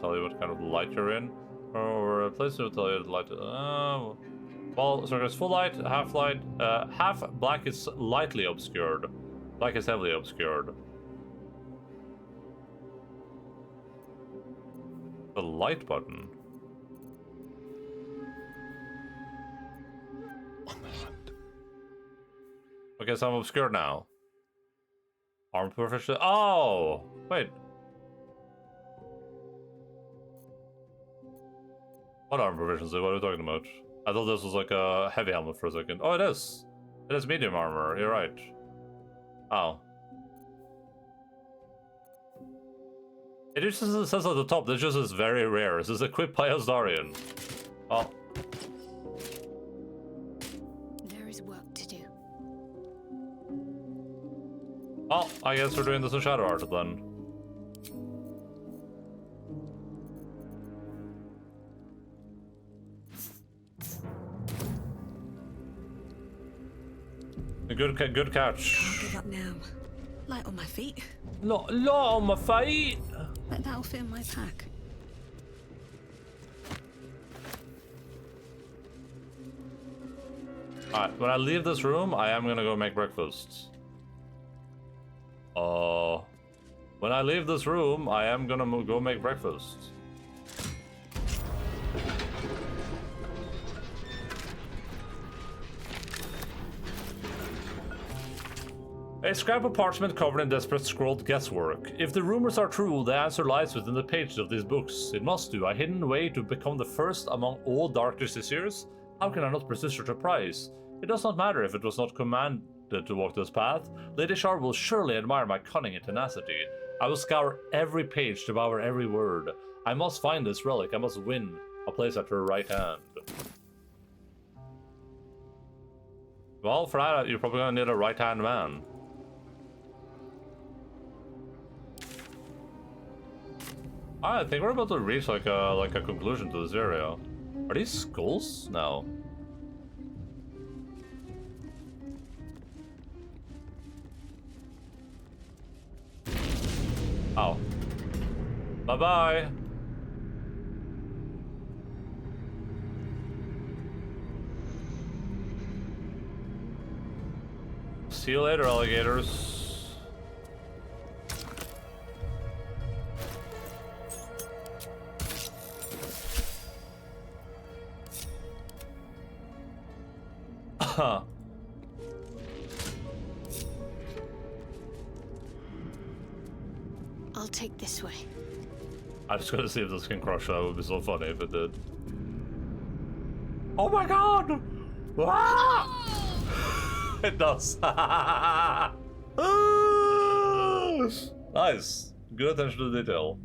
tell you what kind of light you're in. Or a place will tell you the light. Well, so there's full light, half light. Half black is lightly obscured. Black is heavily obscured. The light button. Oh my god. Okay, so I'm obscured now. Arm proficiency. Oh! Wait. What arm proficiency? What are we talking about? I thought this was like a heavy helmet for a second. Oh, it is. It is medium armor. You're right. Oh. It just says at the top, this just is very rare. This is equipped by Asdarian. Oh. There is work to do. Oh, I guess we're doing this in Shadow Art then. Good catch. Can't give up now. Light on my feet. Lot on my feet. But that'll fit in my pack. Alright, when I leave this room, I am gonna go make breakfast. When I leave this room, I am gonna go make breakfast. A scrap of parchment covered in desperate scrawled guesswork. If the rumors are true, the answer lies within the pages of these books. It must do. A hidden way to become the first among all dark justiciars? How can I not persist such a prize? It does not matter if it was not commanded to walk this path. Lady Shar will surely admire my cunning and tenacity. I will scour every page, devour every word. I must find this relic. I must win a place at her right hand. Well, for that, you're probably gonna need a right-hand man. I think we're about to reach like a conclusion to this area. Are these skulls? No. Oh. Bye-bye. See you later, alligators. Huh. I'll take this way. I just gotta see if this can crush her. It would be so funny if it did. Oh my god! Ah! It does. Nice. Good attention to detail.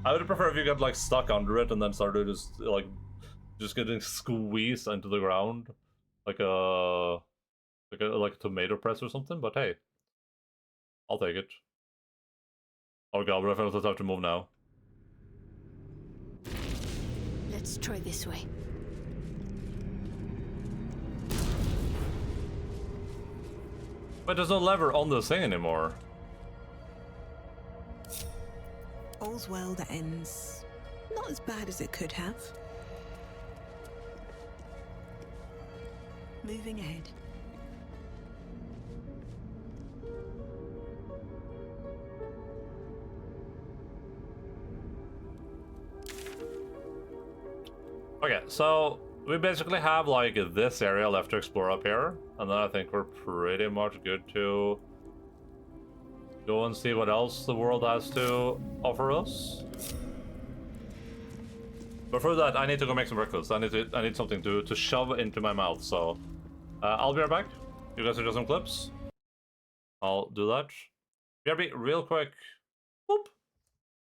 I would prefer if you got like stuck under it and then started just getting squeezed into the ground. Like a tomato press or something, but hey. I'll take it. Oh god, but I found have to move now. Let's try this way. But there's no lever on this thing anymore. All's well that ends not as bad as it could have. Moving ahead. Okay, so we basically have like this area left to explore up here, and then I think we're pretty much good to go and see what else the world has to offer us. But for that, I need to go make some breakfast. I need something to shove into my mouth. So I'll be right back. You guys are just some clips. I'll do that. BRB, real quick. Whoop.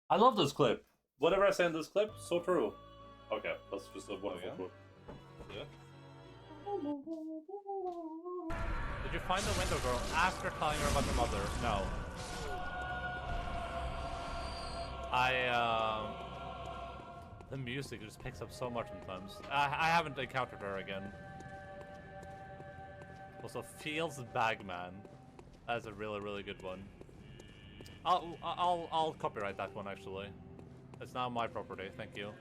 I love this clip. Whatever I say in this clip, so true. Okay, that's just a wonderful clip. Yeah. Did you find the window girl after telling her about the mother? No. The music just picks up so much sometimes. I haven't encountered her again. Also, Fields Bagman. That's a really, really good one. I'll copyright that one actually. It's now my property. Thank you.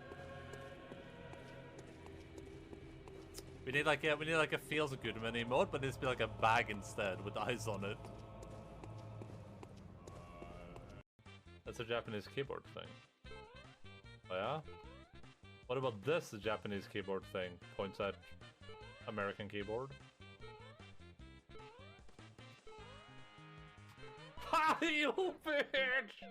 We need like a feels good mini emote, but it's be like a bag instead with eyes on it. That's a Japanese keyboard thing. Oh yeah? What about this Japanese keyboard thing? Points at American keyboard. Ha, you bitch!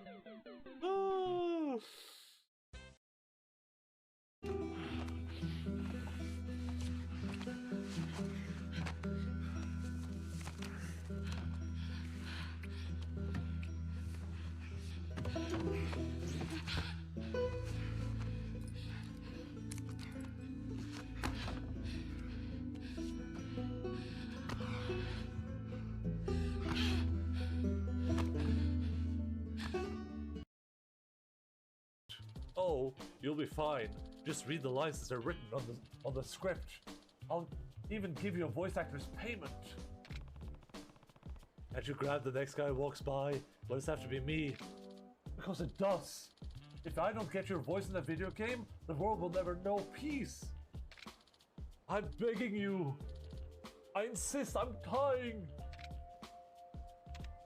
Oh, you'll be fine. Just read the lines as they're written on the script. I'll even give you a voice actor's payment. Can't you grab the next guy who walks by? Why does it have to be me? Because it does. If I don't get your voice in the video game, the world will never know peace. I'm begging you. I insist, I'm dying.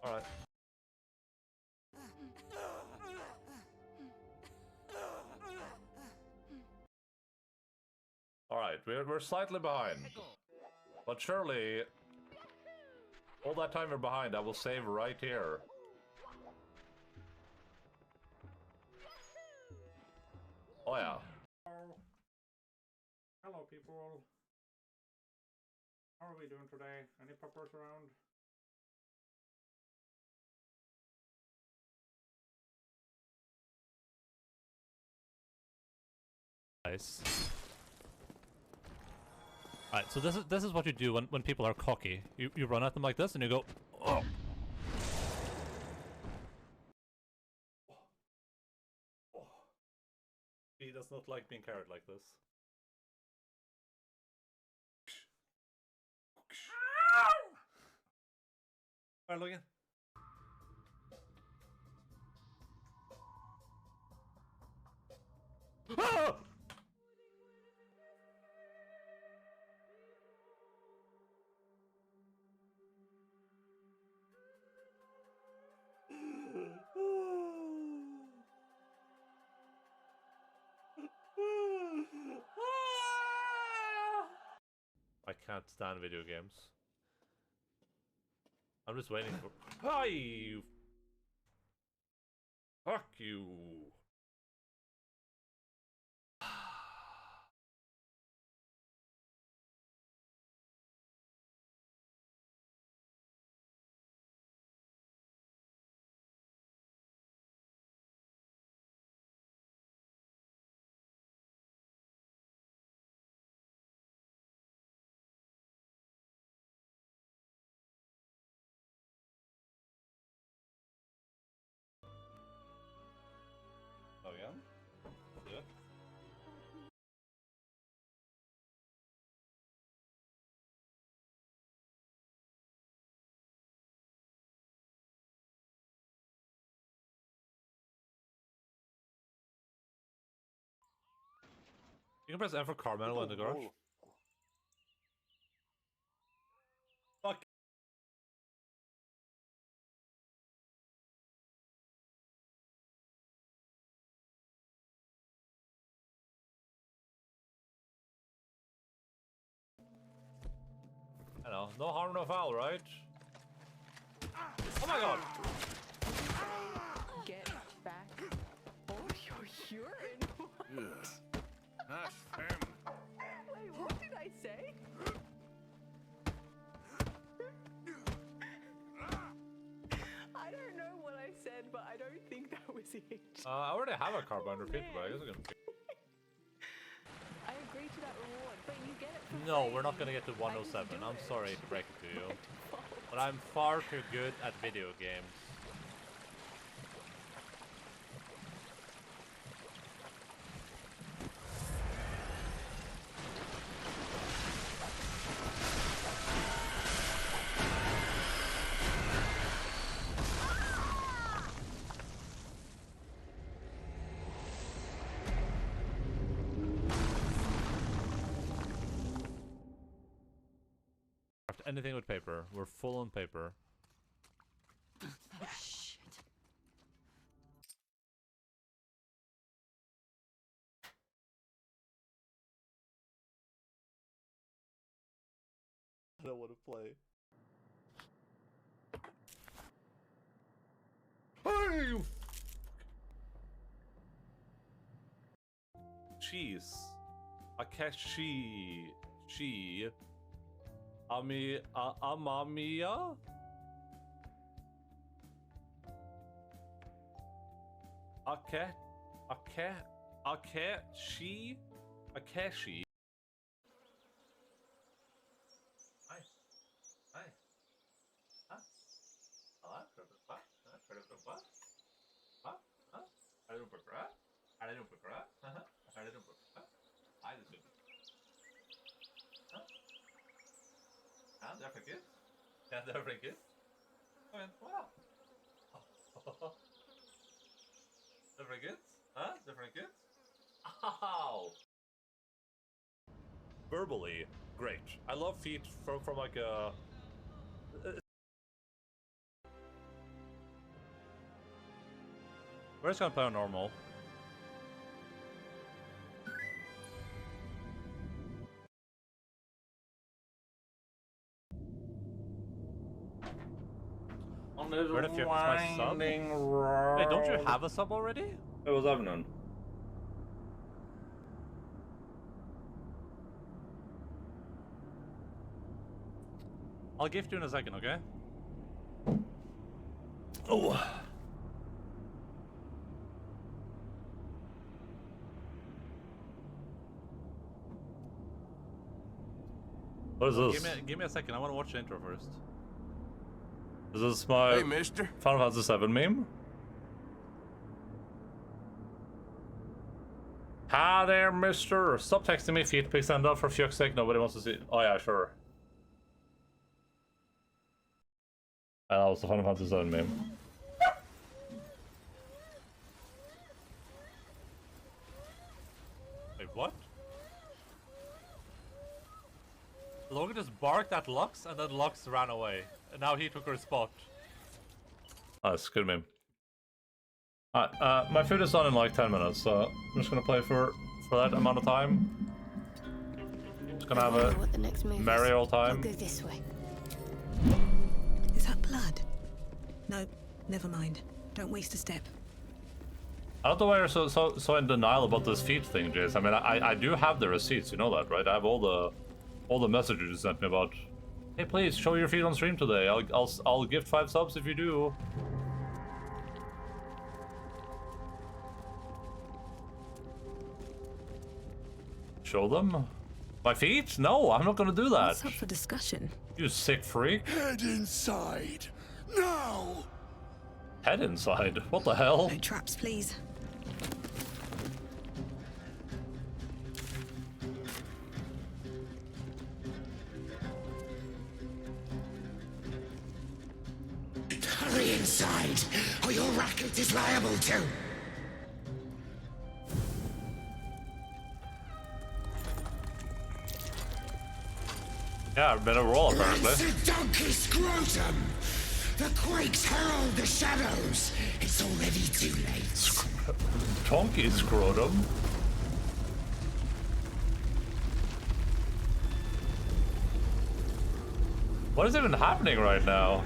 Alright. Alright, we're slightly behind. But surely, all that time we're behind, I will save right here. Oh yeah. Hello people. How are we doing today? Any peppers around? Nice. Alright, so this is what you do when people are cocky. You run at them like this and you go, oh. He does not like being carried like this. Alright, look again. Ah! I can't stand video games. I'm just waiting for. Hi! You. Fuck you. Oh yeah? Yeah. You can press F for car manual in the garage. Fuck. I know, no harm, no foul, right? Oh my god! Get back. Oh, your urine. Yeah. That's him. Wait, what did I say? I don't know what I said, but I don't think that was it. I already have a carbine repeater, but I guess I can. I agree to that reward, but you get it for No, free. we're not gonna get to I just 107. do I'm it. sorry to break it to you. By default. But I'm far too good at video games. anything with paper. We're full on paper. Shit. I don't want to play. Hey, you cheese. Akeshi. She. Amamiya? Akeshi? Akeshi? Hi. Hi. Huh? Hello? What? What? Huh? Huh? I don't prefer. I don't prefer. I don't prefer. I just do. Huh? Ja, der vergisst. Ja, der vergisst. Moment, wow. Der vergisst? Huh? Der vergisst? Ow! Verbally, great. I love feet from like a... We're just gonna play on normal. Where the fuck is my sub? Wait, don't you have a sub already? It was Avnon. I'll gift you in a second, okay? Oh. What is this? Give me a second. I want to watch the intro first. Is this my Hey, mister. Final Fantasy VII meme? Hi there, mister. Stop texting me, feet pics, stand up for fuck's sake. Nobody wants to see. Oh, yeah, sure. And that was the Final Fantasy VII meme. Wait, what? Logan just barked at Lux, and then Lux ran away. And now he took her spot. Oh, that's a good meme. Alright, my food is done in like 10 minutes, so I'm just gonna play for that amount of time. Just gonna have a merry old time. I'll go this way. Is that blood? No, never mind. Don't waste a step. I don't know why you're so in denial about this feet thing, Jace. I mean, I do have the receipts, you know that, right? I have all the messages you sent me about. Hey, please show your feet on stream today. I'll gift 5 subs if you do. Show them? My feet? No, I'm not gonna do that. What's up for discussion? You sick freak. Head inside. Now. Head inside? What the hell? No traps, please. Hurry inside, or your racket is liable to. Yeah, I've been a roll apparently. It's a donkey scrotum! The quakes herald the shadows. It's already too late. Donkey scrotum? What is even happening right now?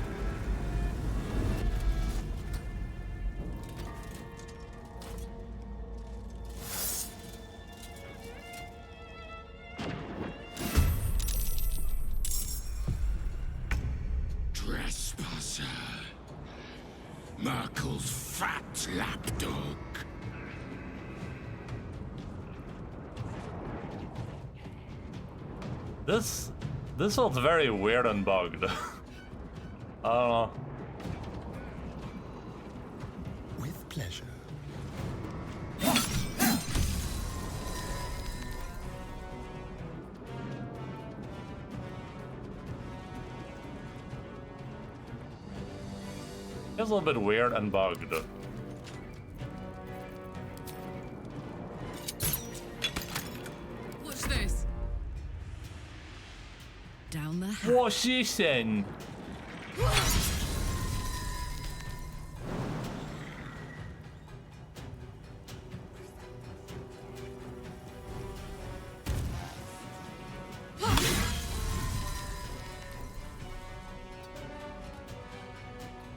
Trespasser. Merkel's fat lapdog. This looks very weird and bugged. I don't know. With pleasure. It's a little bit weird and bugged. What's this? down the hatch. What's this then?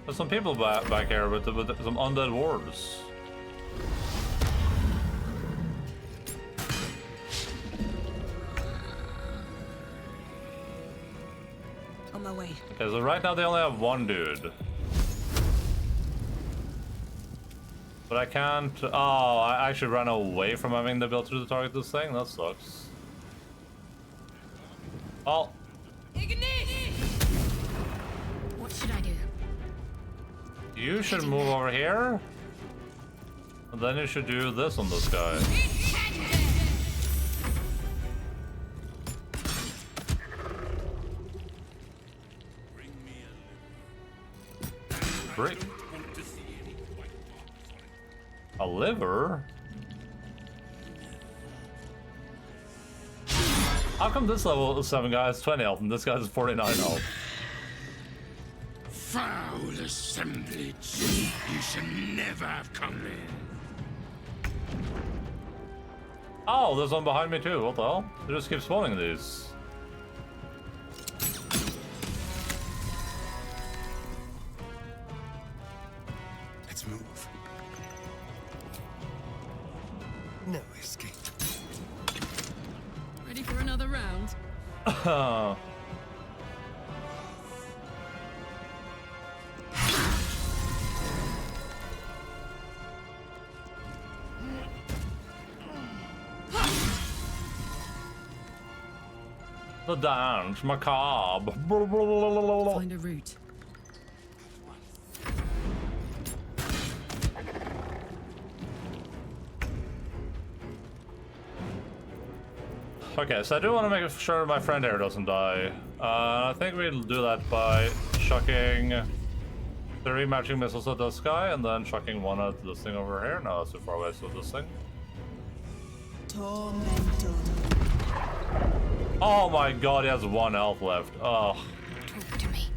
There's some people back here with some undead wards. On my way. Okay, so right now they only have one dude. But I can't... Oh, I actually ran away from having the ability to target this thing? That sucks. Oh. What should I do? You should move over here. And then you should do this on this guy. Break. A liver? How come this level 7 guy has 20 health and this guy has 49 health? Foul assemblage. You should never have come in. Oh, there's one behind me too. What the hell? They just keep spawning these. Let's move. No escape. Ready for another round? The dance, macabre. Find a route. Okay, so I do want to make sure my friend here doesn't die. I think we'll do that by chucking 3 matching missiles at this guy and then chucking 1 at this thing over here. No, that's too far away, so this thing. Tormentor. Oh my god, he has 1 health left. Oh. Talk to me.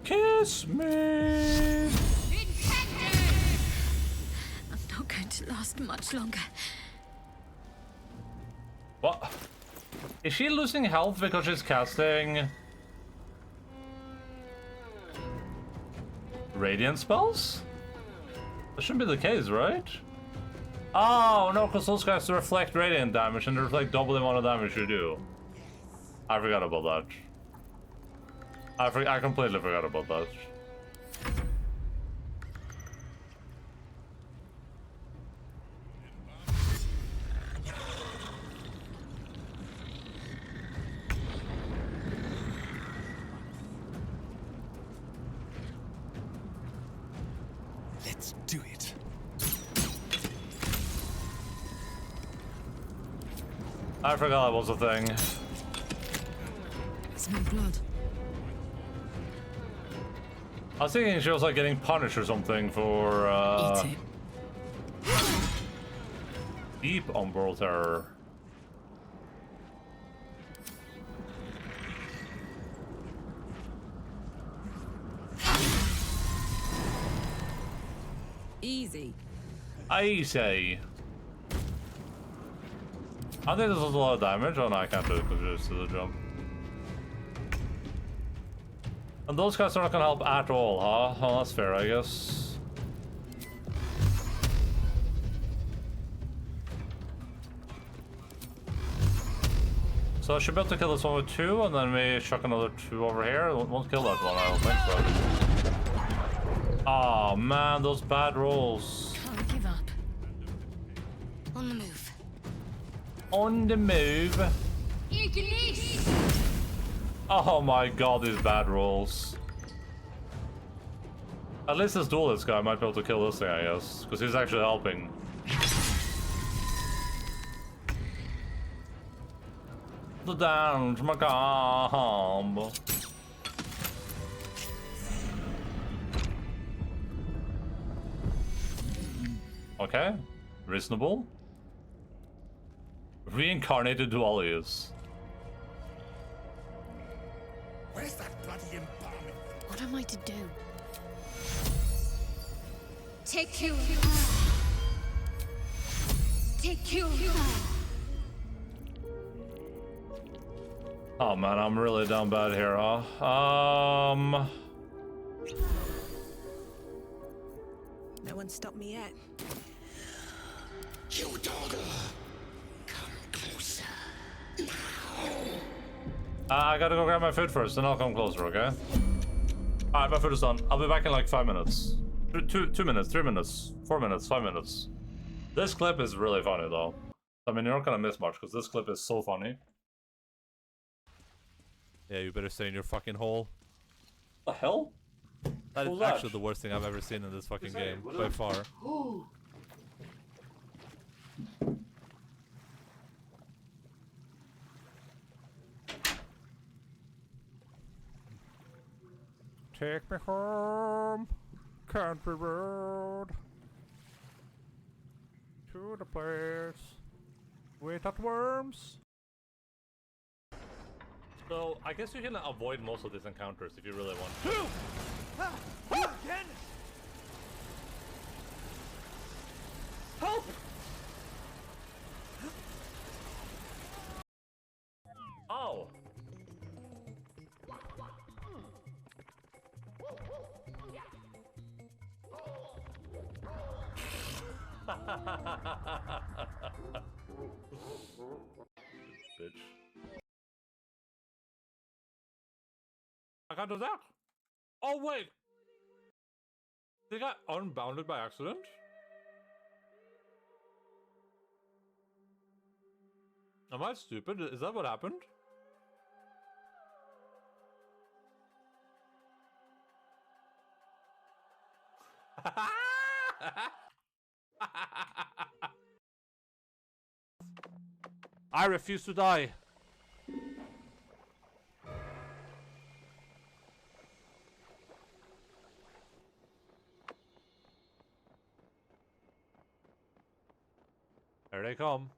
Kiss me! I'm not going to last much longer. What? Is she losing health because she's casting radiant spells? That shouldn't be the case, right? Oh no, because those guys reflect radiant damage and they reflect double the amount of damage you do. I forgot about that. I completely forgot about that. Let's do it. I forgot that was a thing. Smell blood. I was thinking she was like getting punished or something for Eat it. deep umbral terror. Easy. I say. I think this was a lot of damage. Oh no, I can't do it because it's to the jump. And those guys are not gonna help at all, huh? Oh, that's fair, I guess. So I should be able to kill this one with 2, and then we chuck another 2 over here. It won't kill that one, I don't think so. Oh man, those bad rolls. Can't give up. On the move. On the move. Oh my god, these bad rolls. At least this duelist guy might be able to kill this thing, I guess. Because he's actually helping. The damage, macabre. Okay, reasonable. Reincarnated dualies. Where's that bloody embalming? What am I to do? Take you. Take you. Oh man, I'm really down bad here, huh? No one stopped me yet. You dogger! Come closer. I gotta go grab my food first, then I'll come closer, okay? Alright, my food is done. I'll be back in like 5 minutes. 2 minutes, 3 minutes, 4 minutes, 5 minutes. This clip is really funny though. I mean, you're not gonna miss much because this clip is so funny. Yeah, you better stay in your fucking hole. The hell? That What is was that? actually the worst thing I've ever seen in this fucking What's that? game, What by is- far. Take me home, country road, to the place without worms. So, I guess you can avoid most of these encounters if you really want to. You again? Help! Oh! Bitch. I can't do that! Oh wait! They got unbounded by accident? Am I stupid? Is that what happened? I refuse to die. Here they come.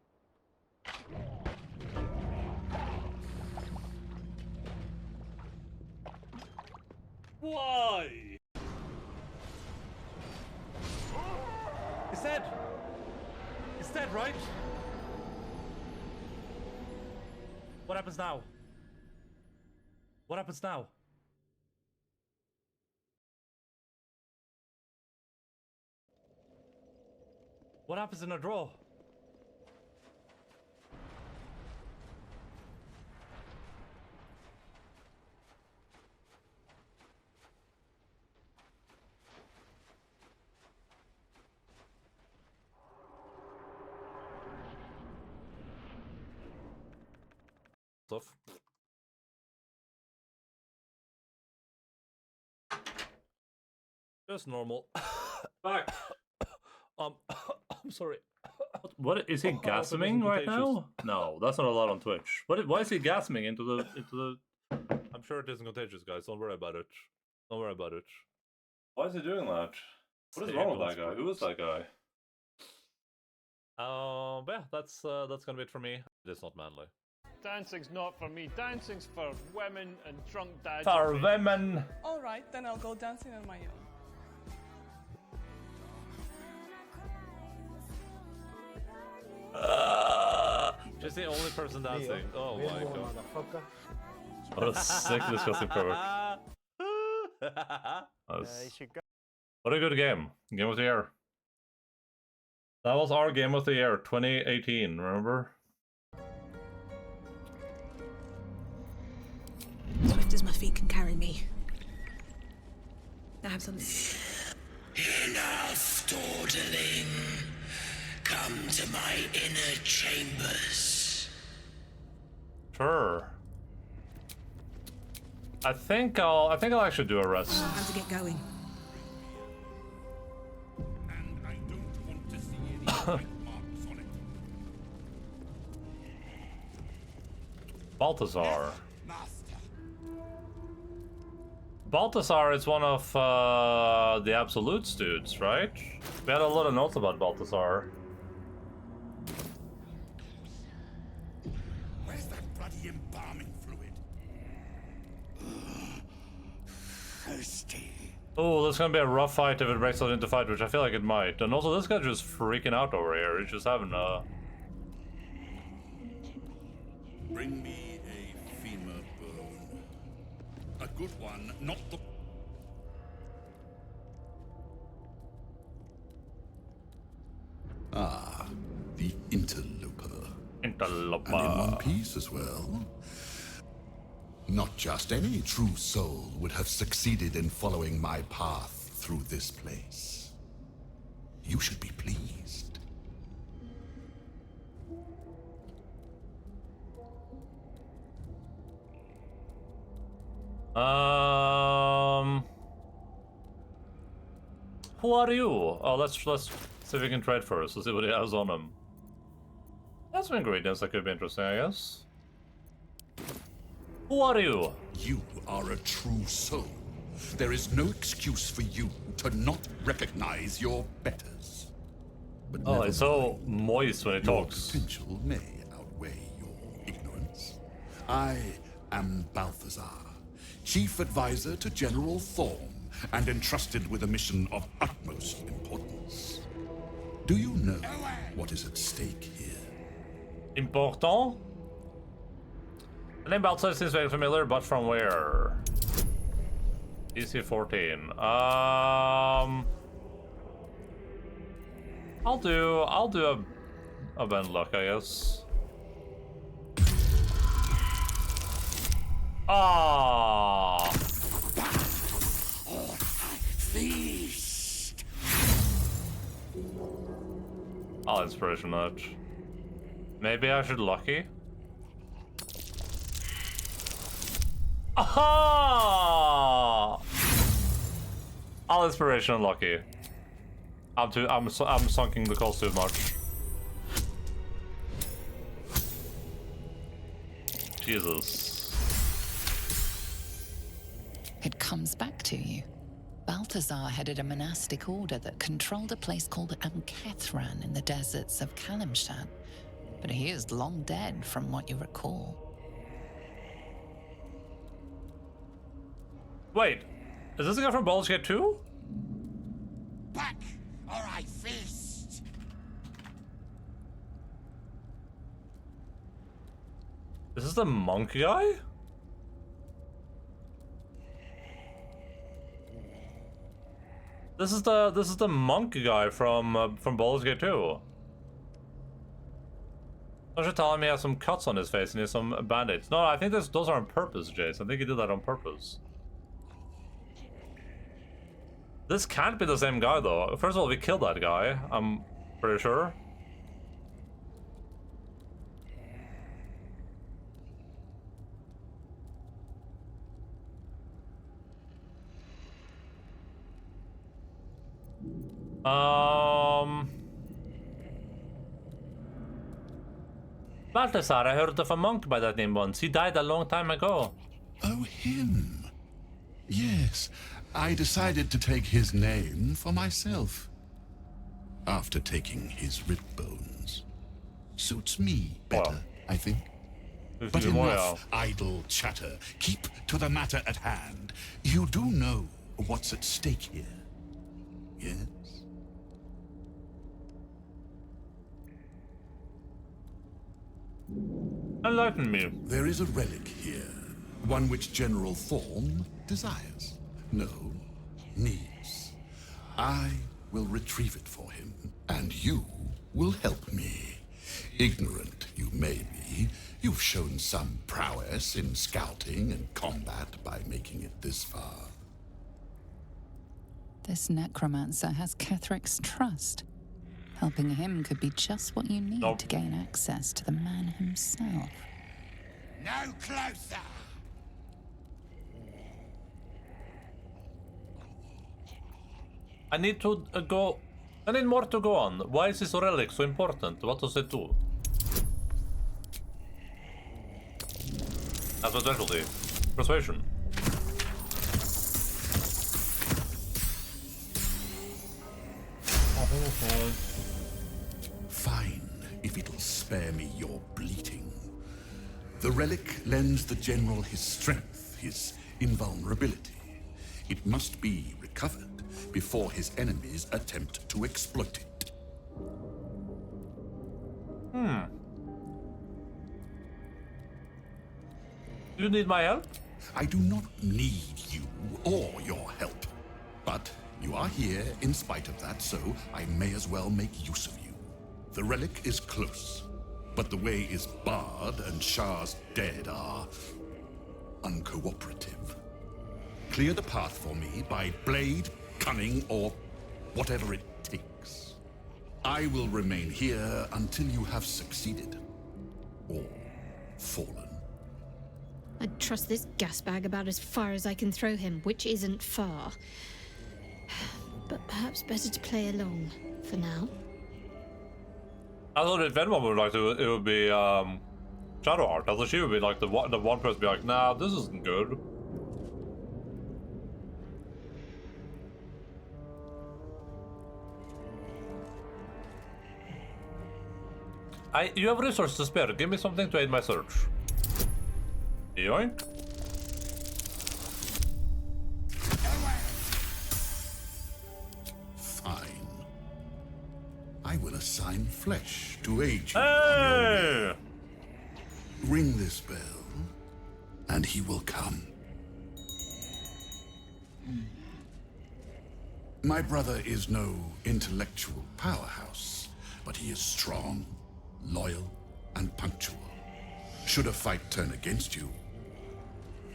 Why? He's dead. He's dead, right? What happens now? What happens now? What happens in a draw? Stuff. Just normal. Back. I'm sorry. What is he gasping right now? No, that's not allowed on Twitch. Why is he gasping into the? I'm sure it isn't contagious, guys. Don't worry about it. Don't worry about it. Why is he doing that? What is wrong with that guy? Who is that guy? But yeah, that's gonna be it for me. It's not manly. Dancing's not for me. Dancing's for women and drunk dads. For women. All right, then I'll go dancing on my own. She's the only person dancing. Oh my god. What a sick, disgusting pervert. What a good game. Game of the year. That was our game of the year, 2018, remember? Swift as my feet can carry me. I have something. Enough dawdling. Come to my inner chambers. Sure. I think I'll actually do a rest. Time to get going. And I don't want to see any white marks on it. Balthazar. Master. Balthazar is one of the Absolutes dudes, right? We had a lot of notes about Balthazar. Where's that bloody embalming fluid? thirsty. Oh, this is gonna be a rough fight if it breaks out into fight, which I feel like it might. And also, this guy's just freaking out over here. He's just having a... Bring me a femur bone. A good one, not the... Ah, the interloper. Interloper. And in one piece as well. Not just any true soul would have succeeded in following my path through this place. You should be pleased. Who are you? Oh, let's see if we can trade first. Let's see what he has on him. That's some ingredients that could be interesting, I guess. Who are you? You are a true soul. There is no excuse for you to not recognize your betters. But Oh, it's so moist when he your talks. potential may outweigh your ignorance. I am Balthazar, Chief Advisor to General Thorm, and entrusted with a mission of utmost importance. Do you know what is at stake here? Important? The name Baldur seems very familiar, but from where? DC 14. I'll do a bend luck, I guess. Ah. Feast. I'll inspiration nudge. Maybe I should lucky. Aha! I'll inspiration lucky. I'm sunking the cost too much. Jesus. It comes back to you. Balthazar headed a monastic order that controlled a place called Ankethran in the deserts of Kalimshan, but he is long dead from what you recall. Wait, is this the guy from Baldur's Gate 2? Back, or I feast. Is this the monk guy? This is the monk guy from Baldur's Gate 2. Don't you tell him he has some cuts on his face and he has some band-aids? No, I think those are on purpose, Jace. I think he did that on purpose. This can't be the same guy, though. First of all, we killed that guy. I'm pretty sure. Balthazar, I heard of a monk by that name once. He died a long time ago. Oh, him. Yes, I decided to take his name for myself. After taking his rib bones. Suits me better, Well, I think. But enough idle chatter. Keep to the matter at hand. You do know what's at stake here, yes? Enlighten me. There is a relic here, one which General Thorm desires. No, needs. I will retrieve it for him, and you will help me. Ignorant you may be, you've shown some prowess in scouting and combat by making it this far. This necromancer has Kethric's trust. Helping him could be just what you need to gain access to the man himself. No closer. I need to go. I need more to go on. Why is this relic so important? What does it do? That's a specialty. Persuasion. Fine, if it'll spare me your bleating. The relic lends the general his strength, his invulnerability. It must be recovered before his enemies attempt to exploit it. You need my help? I do not need you or your help. But you are here in spite of that, so I may as well make use of you. The relic is close, but the way is barred and Shah's dead are uncooperative. Clear the path for me by blade, cunning, or whatever it takes. I will remain here until you have succeeded. Or fallen. I'd trust this gas bag about as far as I can throw him, which isn't far. But perhaps better to play along for now. I thought if anyone would like to, it would be Shadowheart. I thought she would be like the one person be like, nah, this isn't good. You have resources to spare. Give me something to aid my search. Yoink. Fine. I will assign Flesh to aid you. Hey! Ring this bell, and he will come. My brother is no intellectual powerhouse, but he is strong, loyal, and punctual. Should a fight turn against you,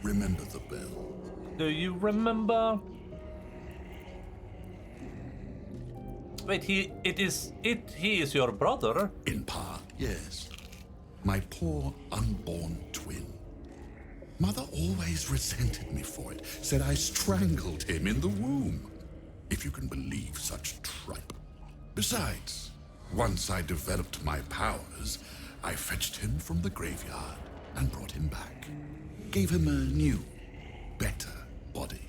remember the bell. Do you remember? Wait, he is your brother? In part, yes. My poor unborn twin. Mother always resented me for it, said I strangled him in the womb. If you can believe such tripe. Besides, once I developed my powers, I fetched him from the graveyard and brought him back. Gave him a new, better body.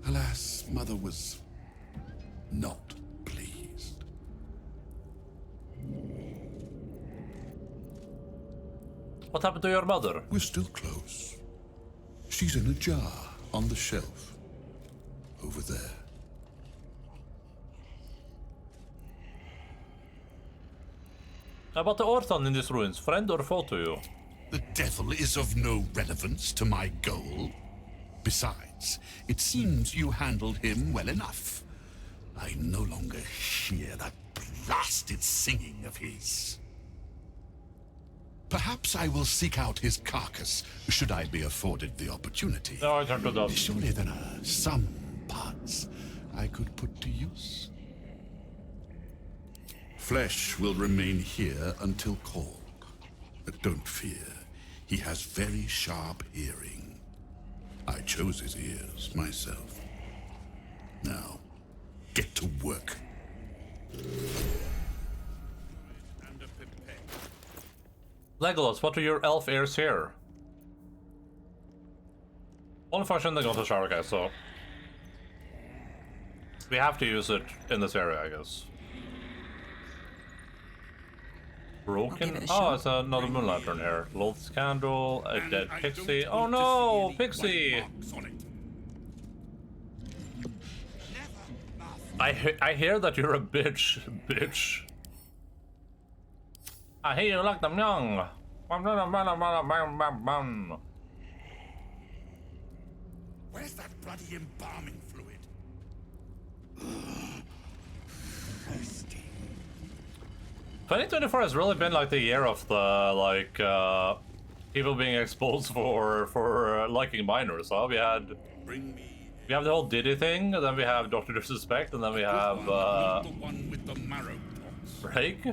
Alas, Mother was not pleased. What happened to your mother? We're still close. She's in a jar on the shelf. Over there. About the orphan in these ruins, friend or foe to you? The devil is of no relevance to my goal. Besides, it seems you handled him well enough. I no longer hear that blasted singing of his. Perhaps I will seek out his carcass, should I be afforded the opportunity. No, I turned to dust. Surely there are some parts I could put to use. Flesh will remain here until called. But don't fear, he has very sharp hearing. I chose his ears myself. Now, get to work. Legolas, what are your elf ears here? Only function they go to shower, guys, so we have to use it in this area, I guess. Broken? Oh, it's another moon lantern here. Loth's candle, a dead pixie. Oh no, pixie! I hear that you're a bitch, bitch. I hear you like them young. Where's that bloody embalming fluid? 2024 has really been like the year of the people being exposed for liking minors. So we have the whole Diddy thing, then we have Dr. Disrespect, and then we have the one with the marrow pots. Break.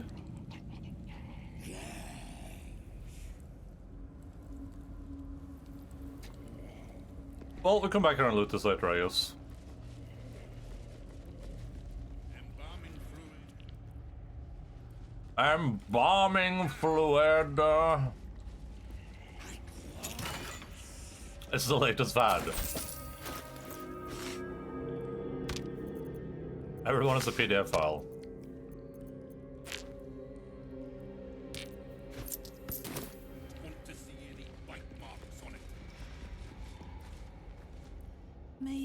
Well, we'll come back here and loot this later, I guess. Embalming fluid. It's the latest fad. Everyone has a PDF file.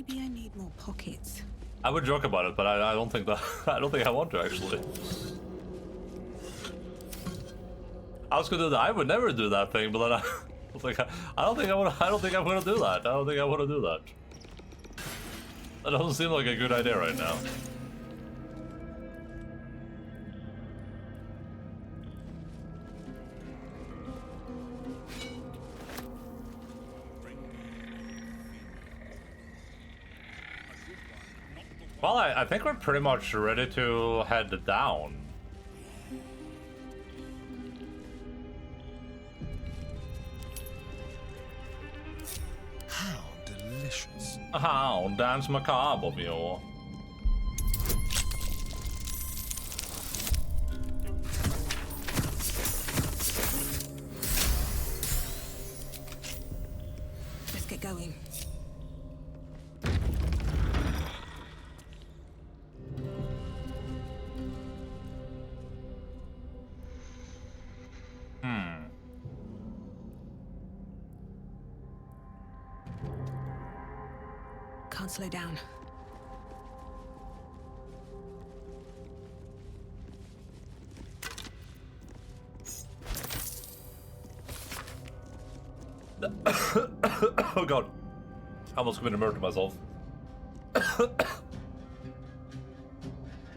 Maybe I need more pockets. I would joke about it, but I don't think that I don't think I want to actually. I was gonna do that. I would never do that thing, but then I was like, I don't think I'm gonna do that. I don't think I want to do that. That doesn't seem like a good idea right now. Well, I think we're pretty much ready to head down. How delicious. How dance macabre of you. Let's get going. Can't slow down. Oh god. I almost committed murder to myself.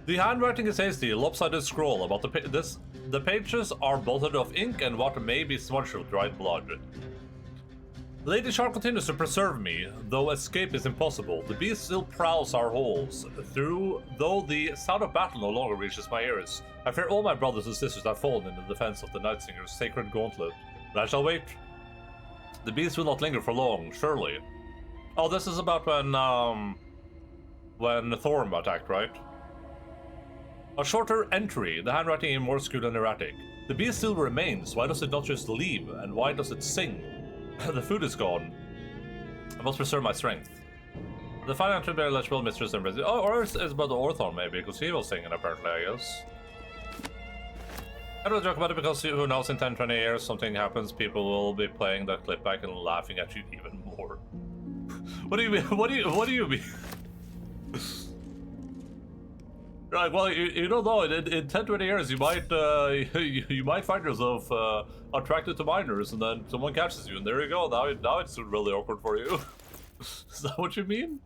The handwriting is hasty, a lopsided scroll about the pages are blotted of ink and what may be smudged with dried blood. Lady Sharp continues to preserve me, though escape is impossible. The beast still prowls our halls, though the sound of battle no longer reaches my ears. I fear all my brothers and sisters have fallen in the defense of the Night Singer's sacred gauntlet. But I shall wait. The beast will not linger for long, surely. Oh, this is about when Thorm attacked, right? A shorter entry, the handwriting is more skewed and erratic. The beast still remains, why does it not just leave, and why does it sing? The food is gone. I must preserve my strength. The final entry very legible, mistress and Brazil. Oh, or it's about the Orthon maybe, because he was singing apparently, I guess. I don't joke about it because who knows, in 10-20 years something happens, people will be playing that clip back and laughing at you even more. What do you mean? What do you mean? Right, well, you don't know. In 10-20 years, you might find yourself attracted to minors, and then someone catches you, and there you go. Now it's really awkward for you. Is that what you mean?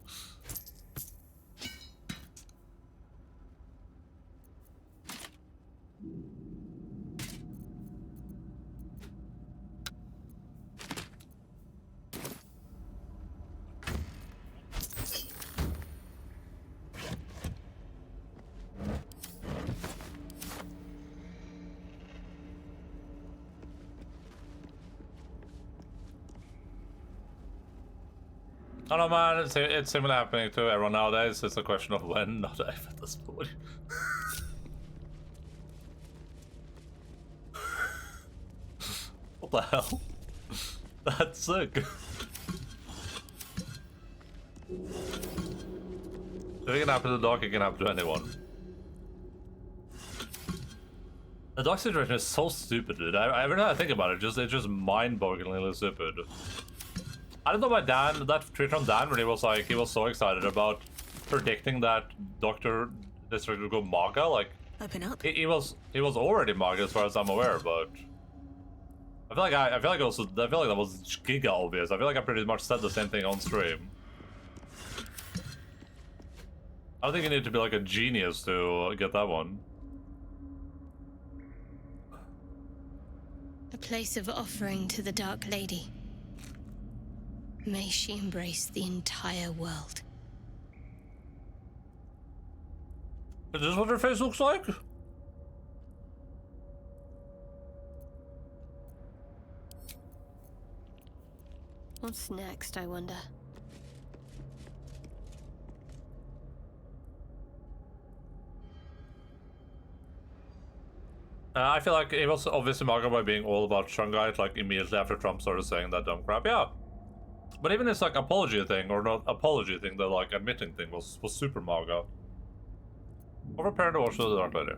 I don't know, man. It's similar happening to everyone nowadays. It's a question of when, not if at this point. What the hell? That's sick. If it can happen to the dog, it can happen to anyone. The dog situation is so stupid, dude. Every time I think about it, it's just mind-bogglingly stupid. I don't know why Dan, that tweet from Dan, when he was so excited about predicting that Dr. District would go MAGA, like, open up. He was already MAGA as far as I'm aware, but I feel like that was giga obvious. I feel like I pretty much said the same thing on stream. I don't think you need to be like a genius to get that one. A place of offering to the Dark Lady. May she embrace the entire world. Is this what her face looks like? What's next, I wonder? I feel like it was obviously MAGA by being all about Shungite, like immediately after Trump started saying that dumb crap, yeah. But even this like apology thing, or not apology thing, the like admitting thing was super MAGA. Or preparing to watch the Dark Lady.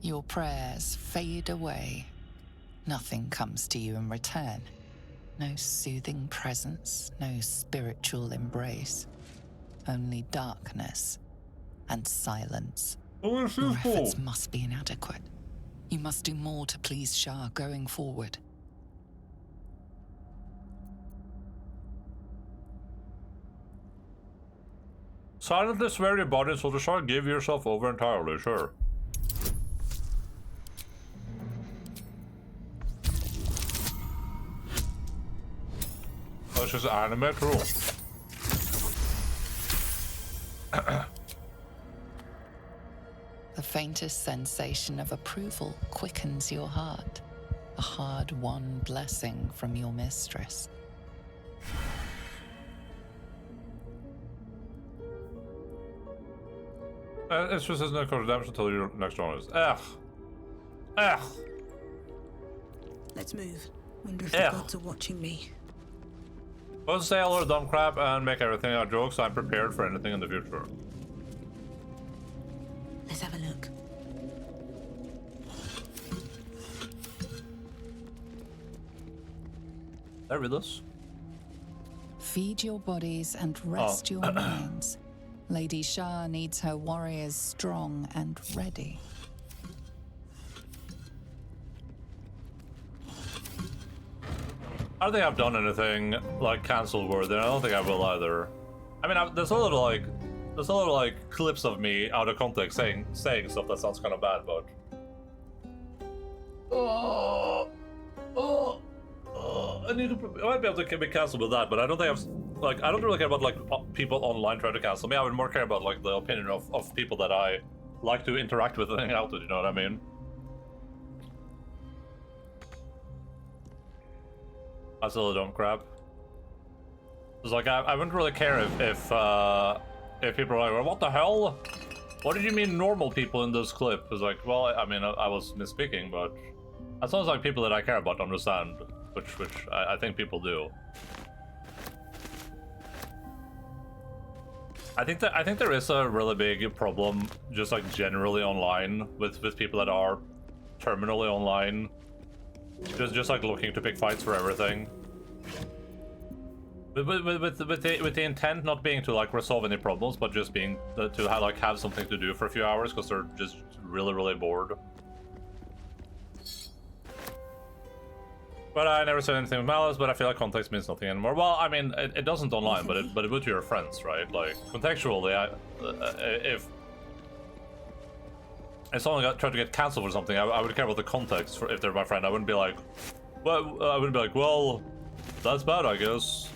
Your prayers fade away. Nothing comes to you in return. No soothing presence, no spiritual embrace. Only darkness and silence. Your efforts must be inadequate. You must do more to please Shah going forward. Silently swear your body so the Shah, give yourself over entirely, sure. That's just anime rule. The faintest sensation of approval quickens your heart. A hard-won blessing from your mistress. It's just isn't a redemption until your next one is. Ugh. Ugh. Let's move. Wonder if the gods are watching me. Let's say a lot of dumb crap and make everything a joke so I'm prepared for anything in the future. Let's have a look. They're with us. Feed your bodies and rest your minds. Lady Shah needs her warriors strong and ready. I don't think I've done anything like cancel worthy. I don't think I will either. I mean, there's a little like clips of me out of context saying stuff that sounds kind of bad, but. I might be able to be cancelled with that, but I don't think I don't really care about like people online trying to cancel me. I would more care about like the opinion of people that I like to interact with and hang out with. You know what I mean? That's a little dumb crap. It's like I wouldn't really care if people are like, well, what the hell? What did you mean normal people in this clip? It's like, well, I mean, I was misspeaking, but that sounds like people that I care about understand, which I think people do. I think there is a really big problem just like generally online with people that are terminally online. Just like looking to pick fights for everything. With the intent not being to like resolve any problems, but just being to have something to do for a few hours because they're just really bored. But I never said anything with malice, but I feel like context means nothing anymore. Well, I mean, it doesn't online, but it would to your friends, right? Like contextually, if someone tried to get cancelled for something, I would care about the context for if they're my friend. I wouldn't be like, well, well, that's bad, I guess.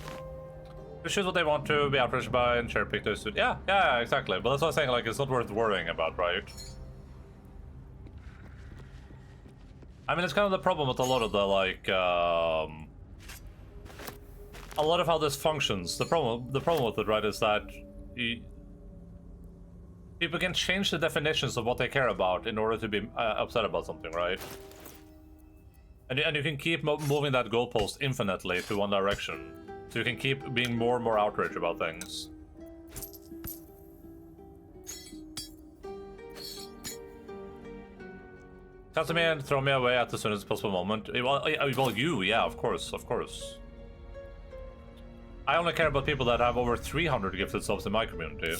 They choose what they want to be outraged by and cherry pick those. Yeah, exactly. But that's what I'm saying. Like, it's not worth worrying about, right? I mean, it's kind of the problem with a lot of the like, a lot of how this functions. The problem with it, right, is that people can change the definitions of what they care about in order to be upset about something, right? And you can keep moving that goalpost infinitely to one direction. So you can keep being more and more outraged about things. Cancel me and throw me away at the soonest possible moment. Well, you, yeah, of course. I only care about people that have over 300 gifted subs in my community.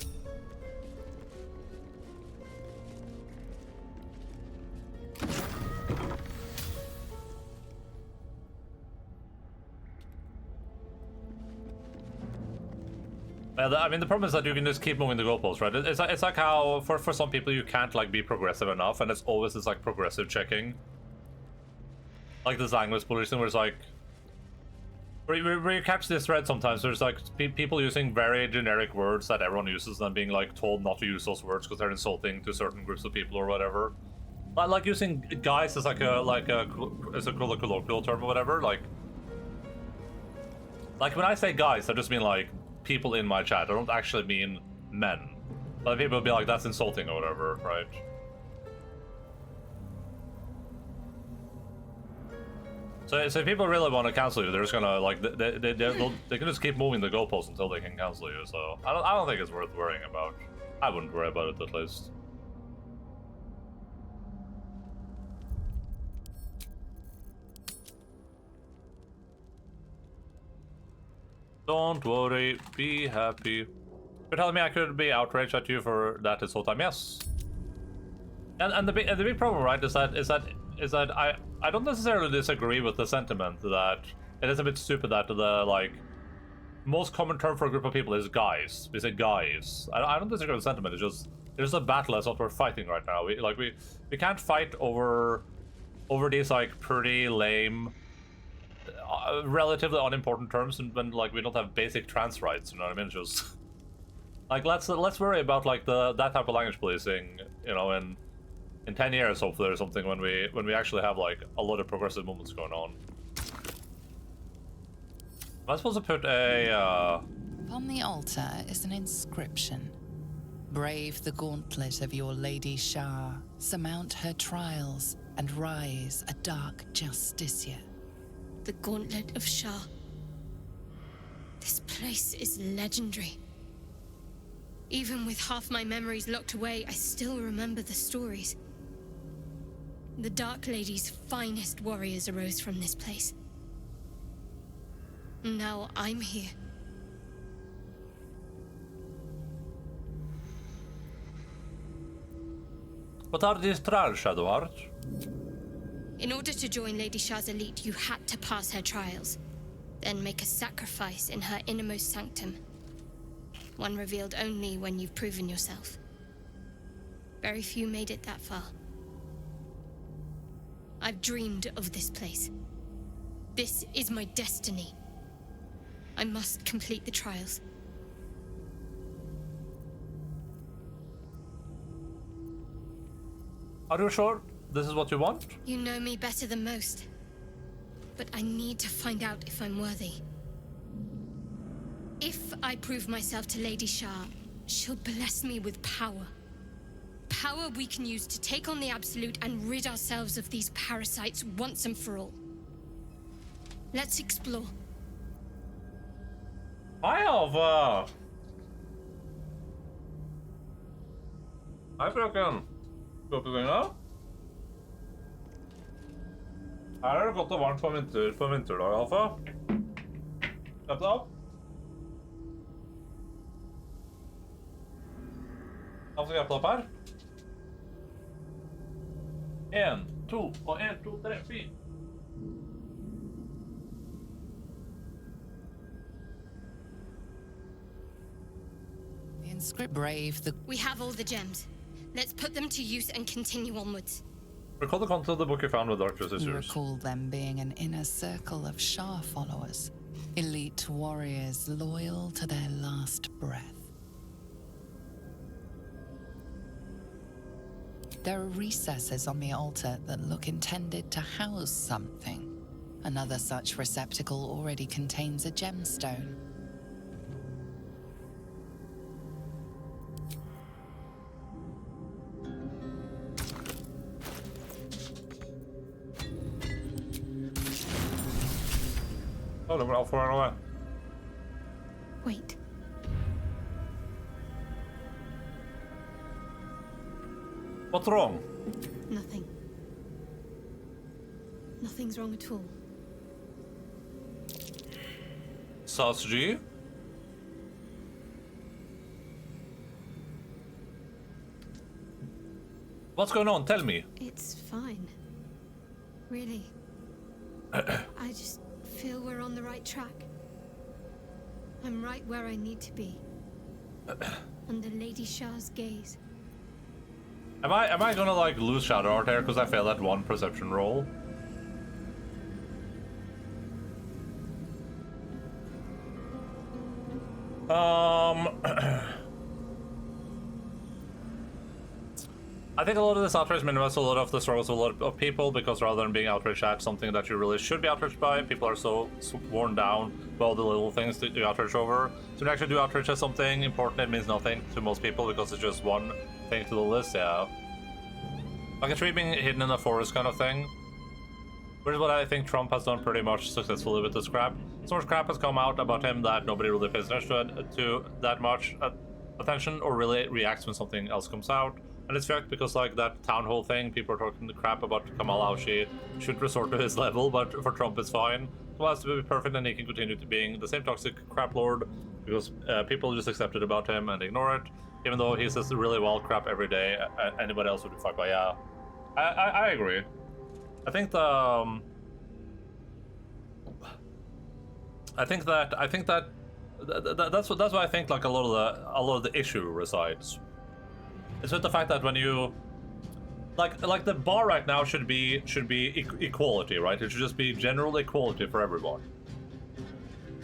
I mean, the problem is that you can just keep moving the goalposts, right? It's like how for some people you can't like be progressive enough, and it's always this like progressive checking, like the Zangless policing, where it's like where you catch this thread sometimes. There's like people using very generic words that everyone uses, and being like told not to use those words because they're insulting to certain groups of people or whatever. Like using guys as like a colloquial term or whatever. Like when I say guys, I just mean like people in my chat. I don't actually mean men. But people will be like, that's insulting or whatever, right? So if people really want to cancel you, they're just gonna like they can just keep moving the goalposts until they can cancel you. So I don't think it's worth worrying about. I wouldn't worry about it at least. Don't worry, be happy. You're telling me I could be outraged at you for that this whole time? Yes. And the big problem, right, is that I don't necessarily disagree with the sentiment that it is a bit stupid that the like most common term for a group of people is guys. We say guys. I don't disagree with the sentiment. It's just a battle. That's what we're fighting right now. We can't fight over these like pretty lame, relatively unimportant terms when like we don't have basic trans rights. You know what I mean? Just like let's worry about like that type of language policing. You know, in 10 years hopefully or something when we actually have like a lot of progressive movements going on. Am I supposed to put a On the altar is an inscription. Brave the gauntlet of your Lady Shah, surmount her trials, and rise a dark justiciar. The Gauntlet of Shah. This place is legendary. Even with half my memories locked away, I still remember the stories. The Dark Lady's finest warriors arose from this place. Now I'm here. What are these trials, Shadowheart? In order to join Lady Shah's elite, you had to pass her trials, then make a sacrifice in her innermost sanctum. One revealed only when you've proven yourself. Very few made it that far. I've dreamed of this place. This is my destiny. I must complete the trials. Are you sure this is what you want? You know me better than most. But I need to find out if I'm worthy. If I prove myself to Lady Shah, she'll bless me with power. Power we can use to take on the Absolute and rid ourselves of these parasites once and for all. Let's explore. I fröken. Gå på gången. Her er det godt og varmt på en vinterdag, Alfa. Slipp det opp. Alfa, skal jeg opp her? 1, 2, og 1, 2, 3, 4. Inscript brave the... We have all the gems. Let's put them to use and continue onwards. Recall the content of the book you found with Dark You Sisters. recall them being an inner circle of Shah followers, elite warriors loyal to their last breath. There are recesses on the altar that look intended to house something. Another such receptacle already contains a gemstone. Oh, look how far away. Wait. What's wrong? Nothing. Nothing's wrong at all. Sauce G? What's going on? Tell me. It's fine. Really. I just feel we're on the right track. I'm right where I need to be. Under Lady Shah's gaze. Am I gonna like lose Shadowheart here because I failed that one perception roll? I think a lot of this outrage minimizes a lot of the struggles of a lot of people because rather than being outraged at something that you really should be outraged by, people are so worn down by all the little things that you outrage over. So when you actually do outrage at something important, it means nothing to most people because it's just one thing to the list, yeah. Like a tree being hidden in a forest kind of thing. Which is what I think Trump has done pretty much successfully with this crap. So much crap has come out about him that nobody really pays attention to that much attention or really reacts when something else comes out. And it's fact because like that town hall thing, people are talking crap about Kamal how she should resort to his level, but for Trump it's fine. Well, has to be perfect and he can continue to being the same toxic crap lord because people just accept it about him and ignore it, even though he says really well crap every day. Anybody else would be fucked by. Yeah, I agree. I think the that's what I think like a lot of the issue resides. It's with the fact that when you like the bar right now should be equality, right? It should just be general equality for everyone.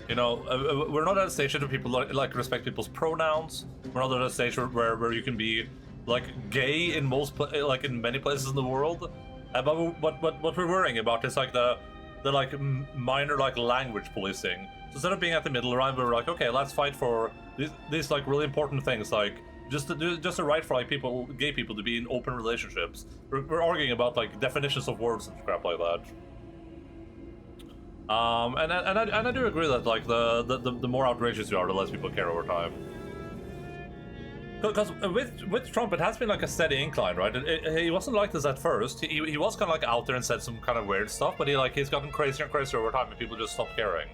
You know, we're not at a stage where people like respect people's pronouns. We're not at a stage where you can be like gay in like in many places in the world. But what we're worrying about is like the like minor like language policing. So instead of being at the middle ground, we're like, okay, let's fight for these like really important things, like just a right for like gay people to be in open relationships. We're arguing about like definitions of words and crap like that. And I do agree that like the more outrageous you are, the less people care over time. Because with Trump, it has been like a steady incline, right? He wasn't like this at first. He was kind of like out there and said some kind of weird stuff, but he's gotten crazier and crazier over time, and people just stopped caring.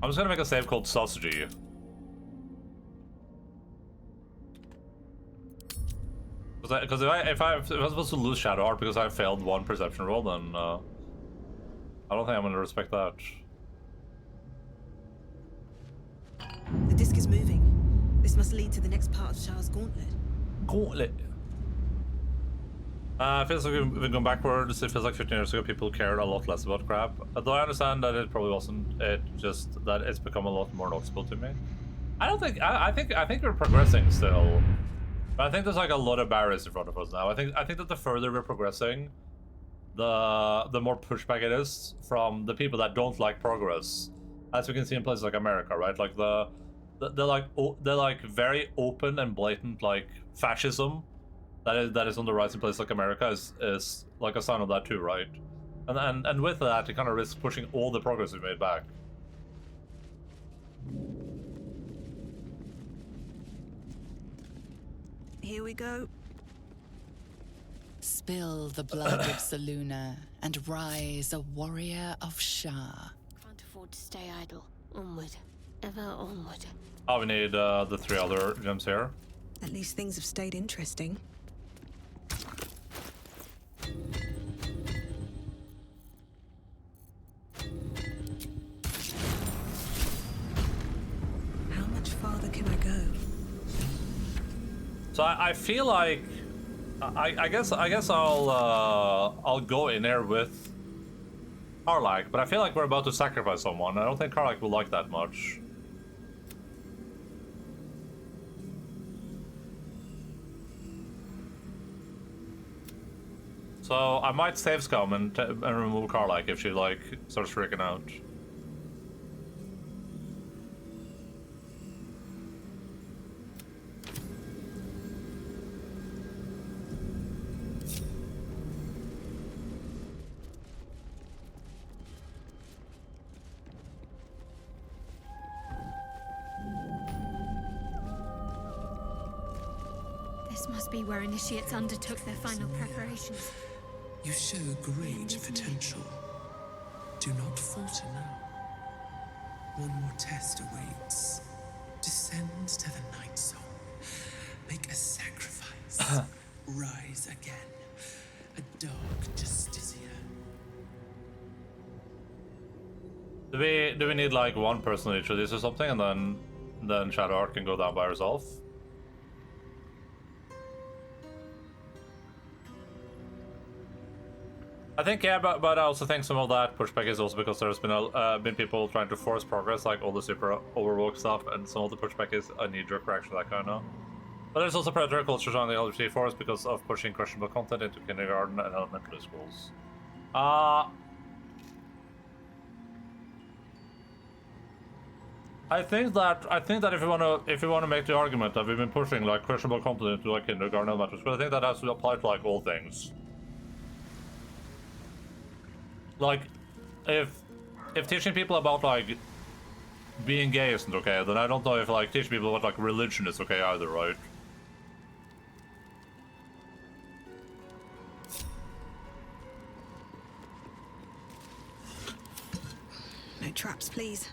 I'm just gonna make a save called Sausagey. Because if I'm supposed to lose Shadow Art because I failed one perception roll, then I don't think I'm gonna respect that. The disc is moving. This must lead to the next part of Shah's gauntlet. Gauntlet. It feels like we've gone backwards. It feels like 15 years ago people cared a lot less about crap. Though I understand that it probably wasn't. It just that it's become a lot more noticeable to me. I don't think. I think we're progressing still. But I think there's like a lot of barriers in front of us now. I think that the further we're progressing, the more pushback it is from the people that don't like progress, as we can see in places like America, right? Like they're like very open and blatant like fascism that is on the rise in places like America is like a sign of that too, right? And with that, it kind of risks pushing all the progress we've made back. Here we go. Spill the blood of Selûne and rise a warrior of Shah. Can't afford to stay idle. Onward. Ever onward. Oh, we need the 3 other gems here. At least things have stayed interesting. How much farther can I go? So I feel like I guess I'll go in there with Karlach, but I feel like we're about to sacrifice someone. I don't think Karlach will like that much. So I might save Scum and remove Karlach if she like starts freaking out. This must be where initiates undertook their final preparations. You show great potential. Do not falter now. One more test awaits. Descend to the Night Zone. Make a sacrifice. Rise again. A dark Justicia. Do we need like one person in each of these or something, and then Shadow Art can go down by herself? I think, yeah, but I also think some of that pushback is also because there's been people trying to force progress, like all the super overwoke stuff, and some of the pushback is a knee-jerk reaction, that kind of. But there's also predatory culture on the LGBT force because of pushing questionable content into kindergarten and elementary schools. I think that if you wanna make the argument that we've been pushing like questionable content into like kindergarten and elementary school, I think that has to apply to like all things. Like, if teaching people about like being gay isn't okay, then I don't know if like teaching people what like religion is okay either, right? No traps, please.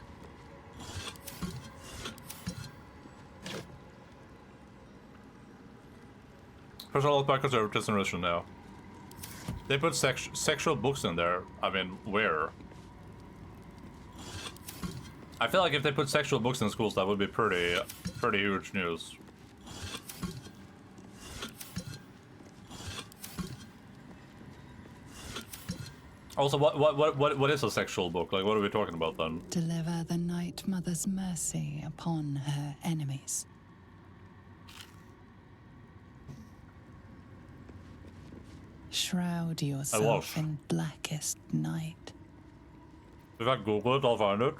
Personal look by conservatives and religion now. They put sexual books in there. I mean, where? I feel like if they put sexual books in schools, that would be pretty huge news. Also, what is a sexual book? Like, what are we talking about then? Deliver the Night Mother's mercy upon her enemies. Shroud yourself in blackest night. If I Google it, I'll find it.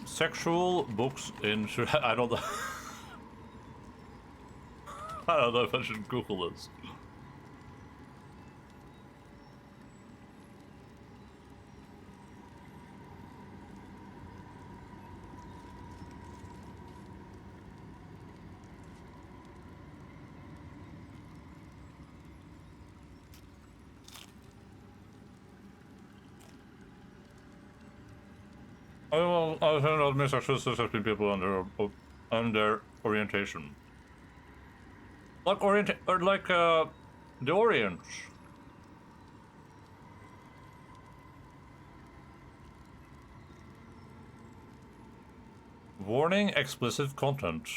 Sexual books in... I don't know. I don't know if I should Google this. I think that means actually suspecting people on their orientation. Like the Orient. Warning: explicit content.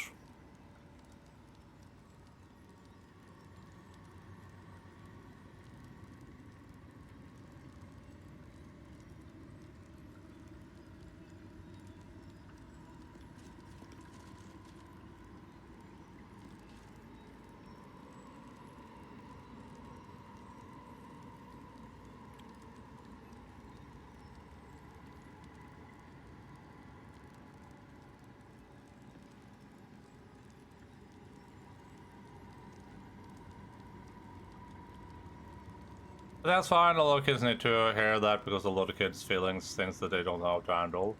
That's fine. A lot of kids need to hear that because a lot of kids' feelings, things that they don't know how to handle.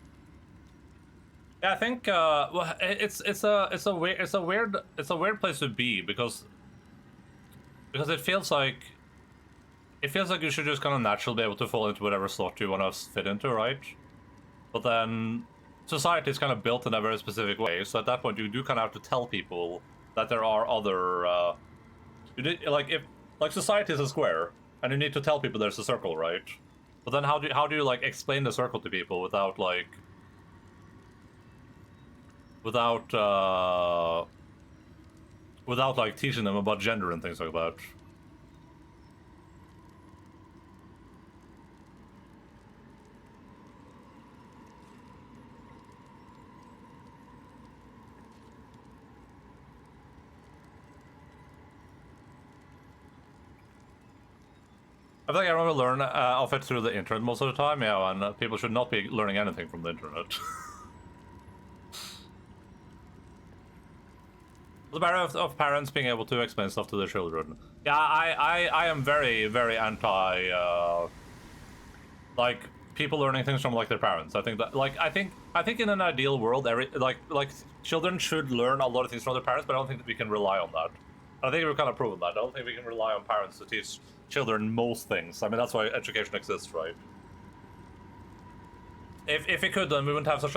Yeah, I think well, it's a weird place to be because it feels like you should just kind of naturally be able to fall into whatever slot you want to fit into, right? But then society is kind of built in a very specific way, so at that point you do kind of have to tell people that there are other like society is a square. And you need to tell people there's a circle, right? But then how do you like explain the circle to people without like teaching them about gender and things like that? I feel like everyone will learn of it through the internet most of the time, yeah, and people should not be learning anything from the internet. The matter of parents being able to explain stuff to their children. Yeah, I am very, very anti, like, people learning things from, like, their parents. I think that, like, I think in an ideal world, like, children should learn a lot of things from their parents, but I don't think that we can rely on that. I think we've kind of proven that. I don't think we can rely on parents to teach children most things. I mean, that's why education exists, right? If we could, then we wouldn't have such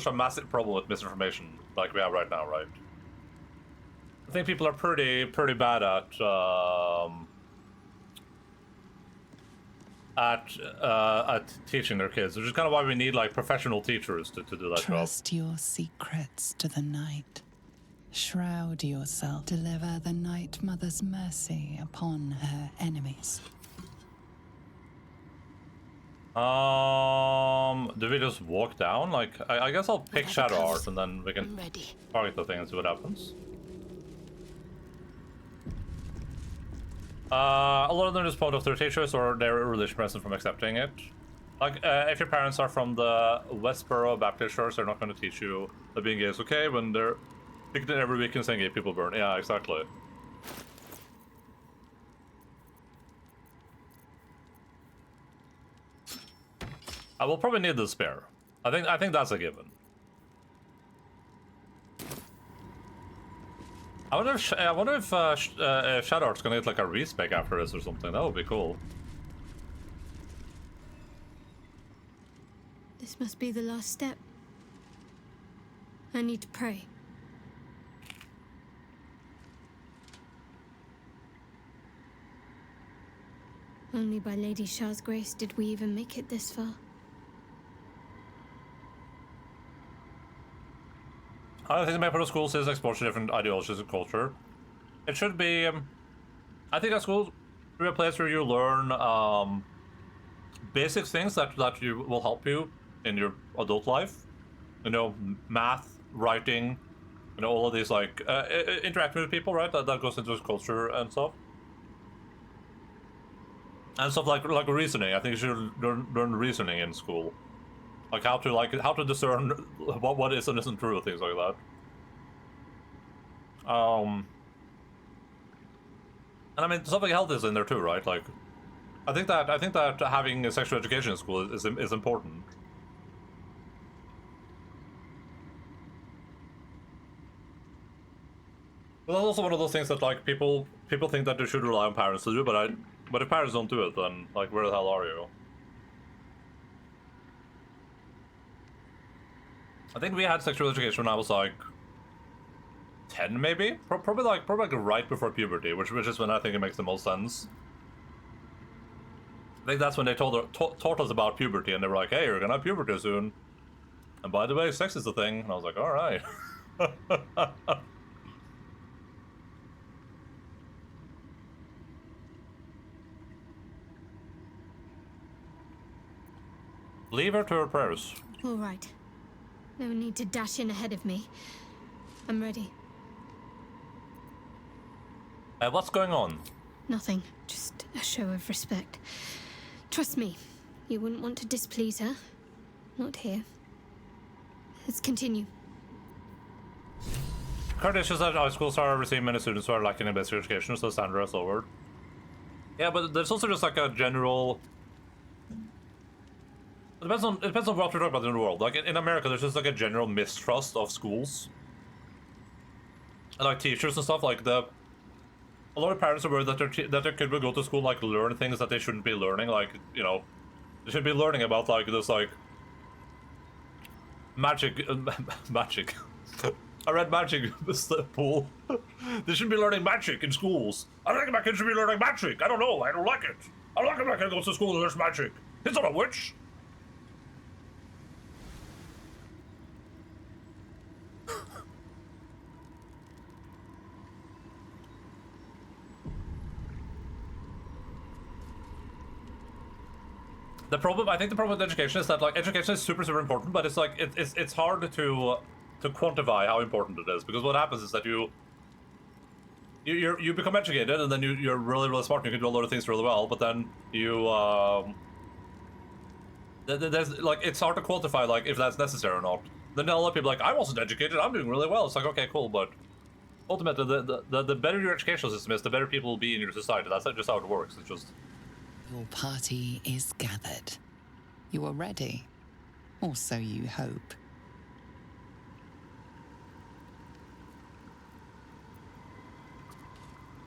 a massive problem with misinformation like we have right now, right? I think people are pretty bad at teaching their kids, which is kind of why we need like professional teachers to do that job. Trust your secrets to the night. Shroud yourself. Deliver the Night Mother's mercy upon her enemies. Do we just walk down? Like, I guess I'll pick Shadow Art and then we can target the thing and see what happens. A lot of them just point off their teachers or their religious present from accepting it. Like, if your parents are from the Westboro Baptist Church, they're not going to teach you that being gay is okay when they're picking it every week and saying gay people burn. Yeah, exactly. I will probably need the spare. I think that's a given. I wonder if Shadow Art's gonna get like a respec after this or something. That would be cool. This must be the last step. I need to pray. Only by Lady Shah's grace did we even make it this far. I think the main part of schools is exposure to different ideologies and culture. It should be, I think a school should be a place where you learn basic things that you will help you in your adult life. You know, math, writing, you know, all of these like interacting with people, right? That goes into culture and stuff. And stuff like reasoning. I think you should learn reasoning in school. Like how to discern what is and isn't true, things like that. And I mean stuff like health is in there too, right? Like, I think that having a sexual education in school is important. But that's also one of those things that like people think that they should rely on parents to do, but if parents don't do it, then like where the hell are you? I think we had sexual education when I was like 10, maybe. Probably like right before puberty, which is when I think it makes the most sense. I think that's when they taught us about puberty, and they were like, "Hey, you're gonna have puberty soon, and by the way, sex is the thing." And I was like, "All right." Leave her to her prayers. All right. No need to dash in ahead of me. I'm ready. What's going on? Nothing. Just a show of respect. Trust me, you wouldn't want to displease her. Not here. Let's continue. Currently, it's just that high schools are receiving many students who are lacking in basic education, so standard is lowered. Yeah, but there's also just like a general... It depends on what we're talking about in the world. Like in America, there's just like a general mistrust of schools. And like teachers and stuff, like a lot of parents are worried that their kid will go to school like learn things that they shouldn't be learning. Like, you know, they should be learning about like this like magic. I read magic pool. They shouldn't be learning magic in schools. I think my kid should be learning magic. I don't know. I don't like it. I don't like it. My kid goes to school and learns magic. He's not a witch. I think the problem with education is that like education is super important, but it's like it's hard to quantify how important it is, because what happens is that you become educated and then you're really smart and you can do a lot of things really well, but then you there's like it's hard to quantify like if that's necessary or not. Then a lot of people are like, I wasn't educated, I'm doing really well. It's like, okay, cool, but ultimately the better your educational system is, the better people will be in your society. That's just how it works. It's just... Your party is gathered. You are ready, or so you hope.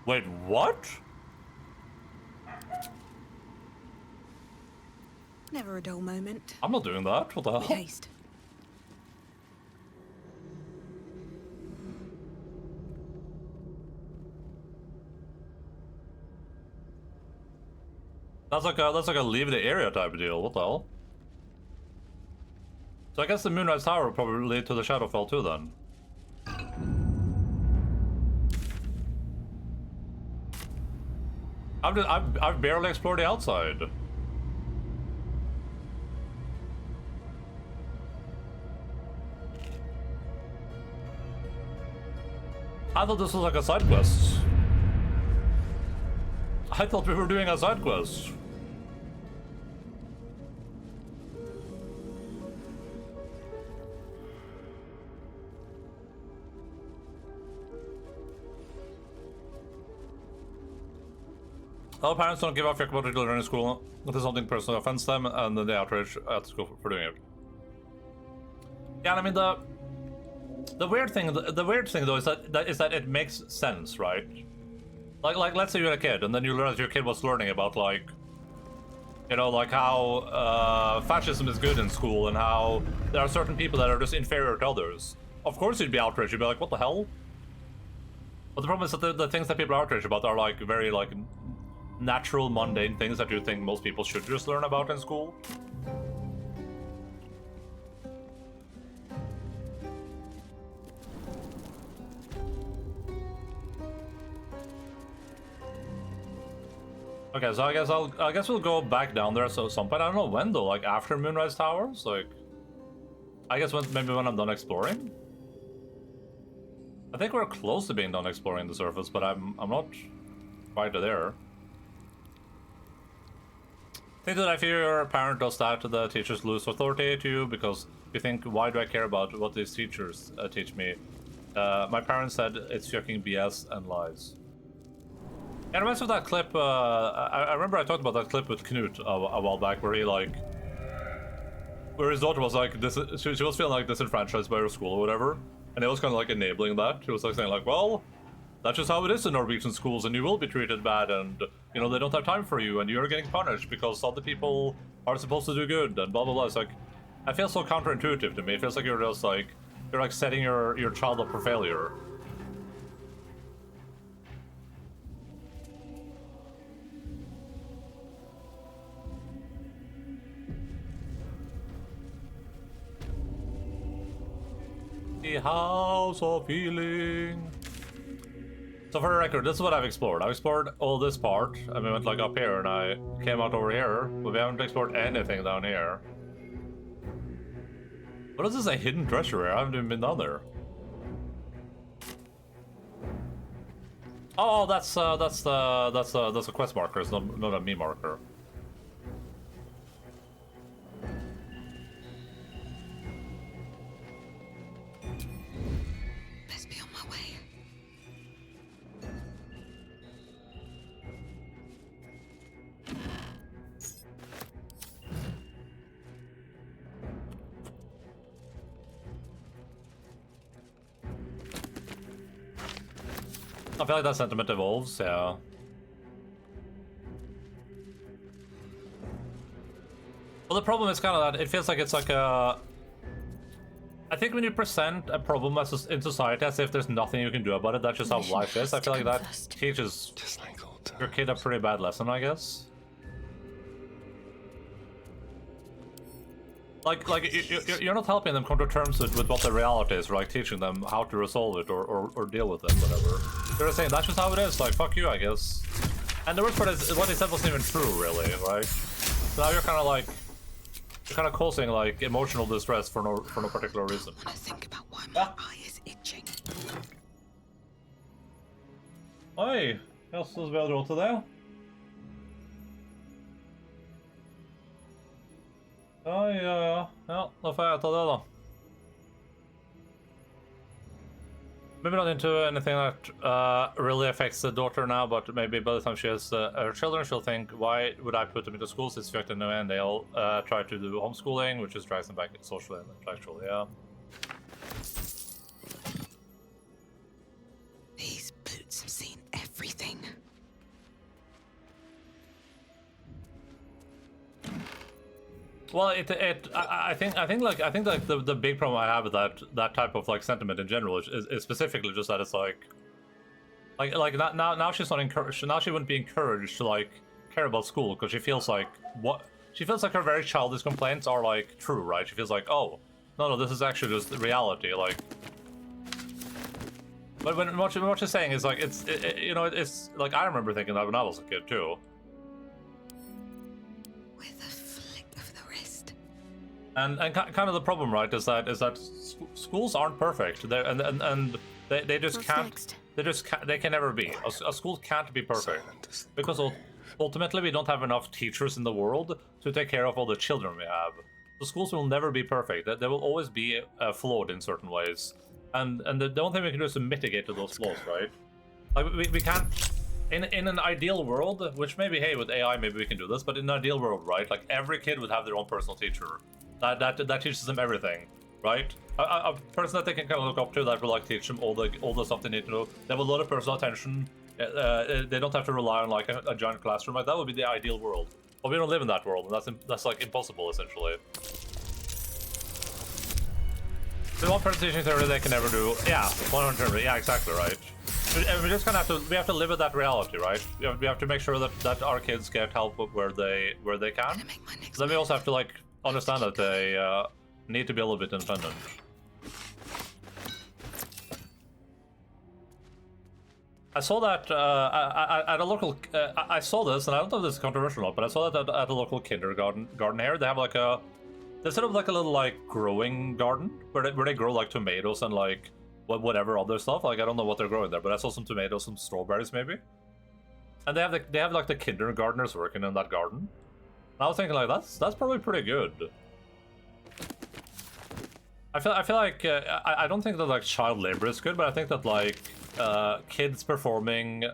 Wait, what? Never a dull moment. I'm not doing that. What the hell? Haste. That's like a leave the area type of deal. What the hell? So I guess the Moonrise Tower will probably lead to the Shadowfell too then. I've barely explored the outside. I thought this was like a side quest. I thought we were doing a side quest. Our parents don't give a fuck about their children in school. If there's something personally offends them, and then they outrage at school for doing it. Yeah, I mean the weird thing though is that it makes sense, right? Like let's say you're a kid, and then you learn that your kid was learning about like, you know, like how fascism is good in school, and how there are certain people that are just inferior to others. Of course you'd be outraged. You'd be like, what the hell? But the problem is that the things that people are outraged about are like very like natural, mundane things that you think most people should just learn about in school. Okay, so I guess we'll go back down there at some point. I don't know when though, like after Moonrise Towers, like I guess maybe when I'm done exploring. I think we're close to being done exploring the surface, but I'm not quite there. I think that if your parent does that, the teachers lose authority to you because you think, why do I care about what these teachers teach me? My parents said it's fucking BS and lies. And it reminds me of that clip, I remember I talked about that clip with Knut a while back where he like, where his daughter was like, she was feeling like disenfranchised by her school or whatever, and he was kind of like enabling that. He was like saying like, well, that's just how it is in Norwegian schools, and you will be treated bad, and you know, they don't have time for you, and you're getting punished because other people are supposed to do good, and blah blah blah. It's like, it feels so counterintuitive to me. It feels like you're just like, you're like setting your child up for failure. The House of Healing. So for the record, this is what I've explored. I've explored all this part, and we went like up here, and I came out over here, but we haven't explored anything down here. What is this, a hidden treasure area? I haven't even been down there. Oh, that's a quest marker. It's not a me marker. I feel like that sentiment evolves, yeah. Well, the problem is kind of that it feels like it's like a... I think when you present a problem in society as if there's nothing you can do about it, that's just how life is. I feel like that teaches your kid a pretty bad lesson, I guess. Like you're not helping them come to terms with what the reality is, or like teaching them how to resolve it or deal with it, whatever. You're just saying that's just how it is, like fuck you, I guess. And the worst part is what he said wasn't even true, really, right? So now you're kind of like, you're kind of causing like emotional distress for no particular reason. I think about why my eye is itching. Oi, jaså, vi har råd til det? Ja, da får jeg ta det da. Maybe not into anything that really affects the daughter now, but maybe by the time she has her children, she'll think, why would I put them into schools? It's effective no end. They'll try to do homeschooling, which just drives them back socially and intellectually, yeah. These boots have seen everything. Well, I think like the big problem I have with that type of like sentiment in general is specifically just that it's like now she's not encouraged. Now she wouldn't be encouraged to like care about school because she feels like her very childish complaints are like true, right? She feels like, oh no, this is actually just reality, like. But when what she's saying is like it's like I remember thinking that when I was a kid too. And kind of the problem, right, is that schools aren't perfect. They can never be. A school can't be perfect because ultimately we don't have enough teachers in the world to take care of all the children we have. The schools will never be perfect. They will always be flawed in certain ways, and the only thing we can do is to mitigate those flaws, right? Like we can't. In an ideal world, which maybe, hey, with AI, maybe we can do this, but in an ideal world, right? Like, every kid would have their own personal teacher. That teaches them everything, right? A person that they can kind of look up to that will, like, teach them all the stuff they need to know. They have a lot of personal attention. They don't have to rely on, like, a giant classroom. Like, that would be the ideal world. But we don't live in that world, and that's like, impossible, essentially. The one person teaching theory they can never do. Yeah, 100%. Yeah, exactly, right. We just kind of have to live with that reality, right? We have to make sure that our kids get help where they can. Then we also have to, like, understand that they need to be a little bit independent. I saw that at a local. I saw this, and I don't know if this is controversial or not, but I saw that at a local kindergarten here. They have like they set up like a little like growing garden where they grow like tomatoes and like whatever other stuff. Like I don't know what they're growing there, but I saw some tomatoes, some strawberries maybe. And they have like the kindergartners working in that garden. And I was thinking like that's probably pretty good. I feel like I don't think that like child labor is good, but I think that like kids performing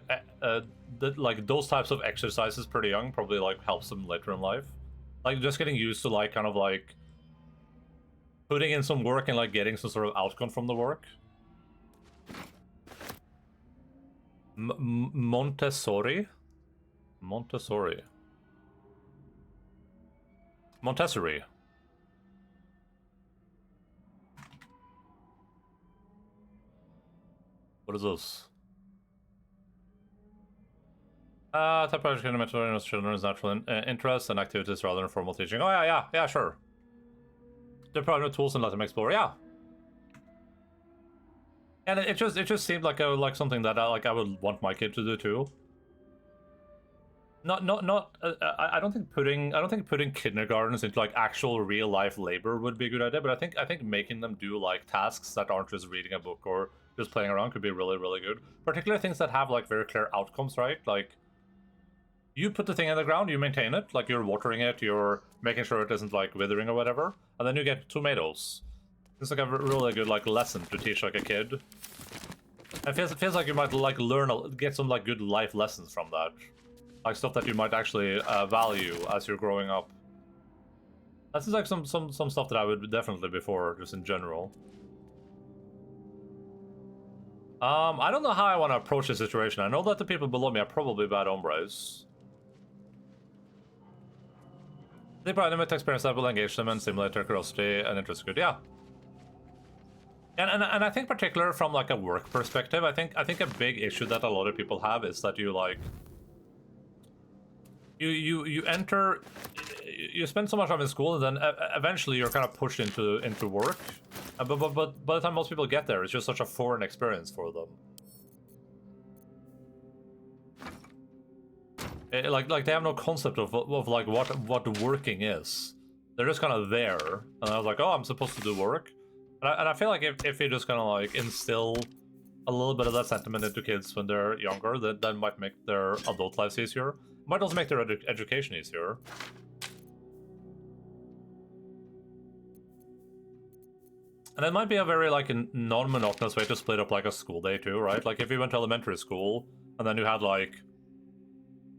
like those types of exercises pretty young probably like helps them later in life. Like just getting used to like kind of like putting in some work and like getting some sort of outcome from the work. Montessori. What is this? Type of education mentoring children's natural interests and activities rather than formal teaching. Oh yeah, sure. They're probably tools and let them explore. Yeah. And it just seemed like something that I would want my kid to do too. I don't think putting kindergartens into like actual real life labor would be a good idea, but I think making them do like tasks that aren't just reading a book or just playing around could be really, really good. Particularly things that have like very clear outcomes, right? Like you put the thing in the ground, you maintain it, like you're watering it, you're making sure it isn't like withering or whatever, and then you get tomatoes. It's like a really good like lesson to teach like a kid. It feels like you might like get some like good life lessons from that, like stuff that you might actually value as you're growing up. That's like some stuff that I would definitely be for, just in general. I don't know how I want to approach the situation. I know that the people below me are probably bad hombres. They probably limit experience that will engage them and stimulate their curiosity and interest. Good, yeah. And I think particular from like a work perspective, I think a big issue that a lot of people have is that you like you enter, you spend so much time in school, and then eventually you're kind of pushed into work. But by the time most people get there, it's just such a foreign experience for them. Like they have no concept of like what working is. They're just kind of there, and I was like, oh, I'm supposed to do work. And I feel like if you just kind of like instill a little bit of that sentiment into kids when they're younger, that might make their adult lives easier. Might also make their education easier. And it might be a very like a non-monotonous way to split up like a school day too, right? Like if you went to elementary school and then you had like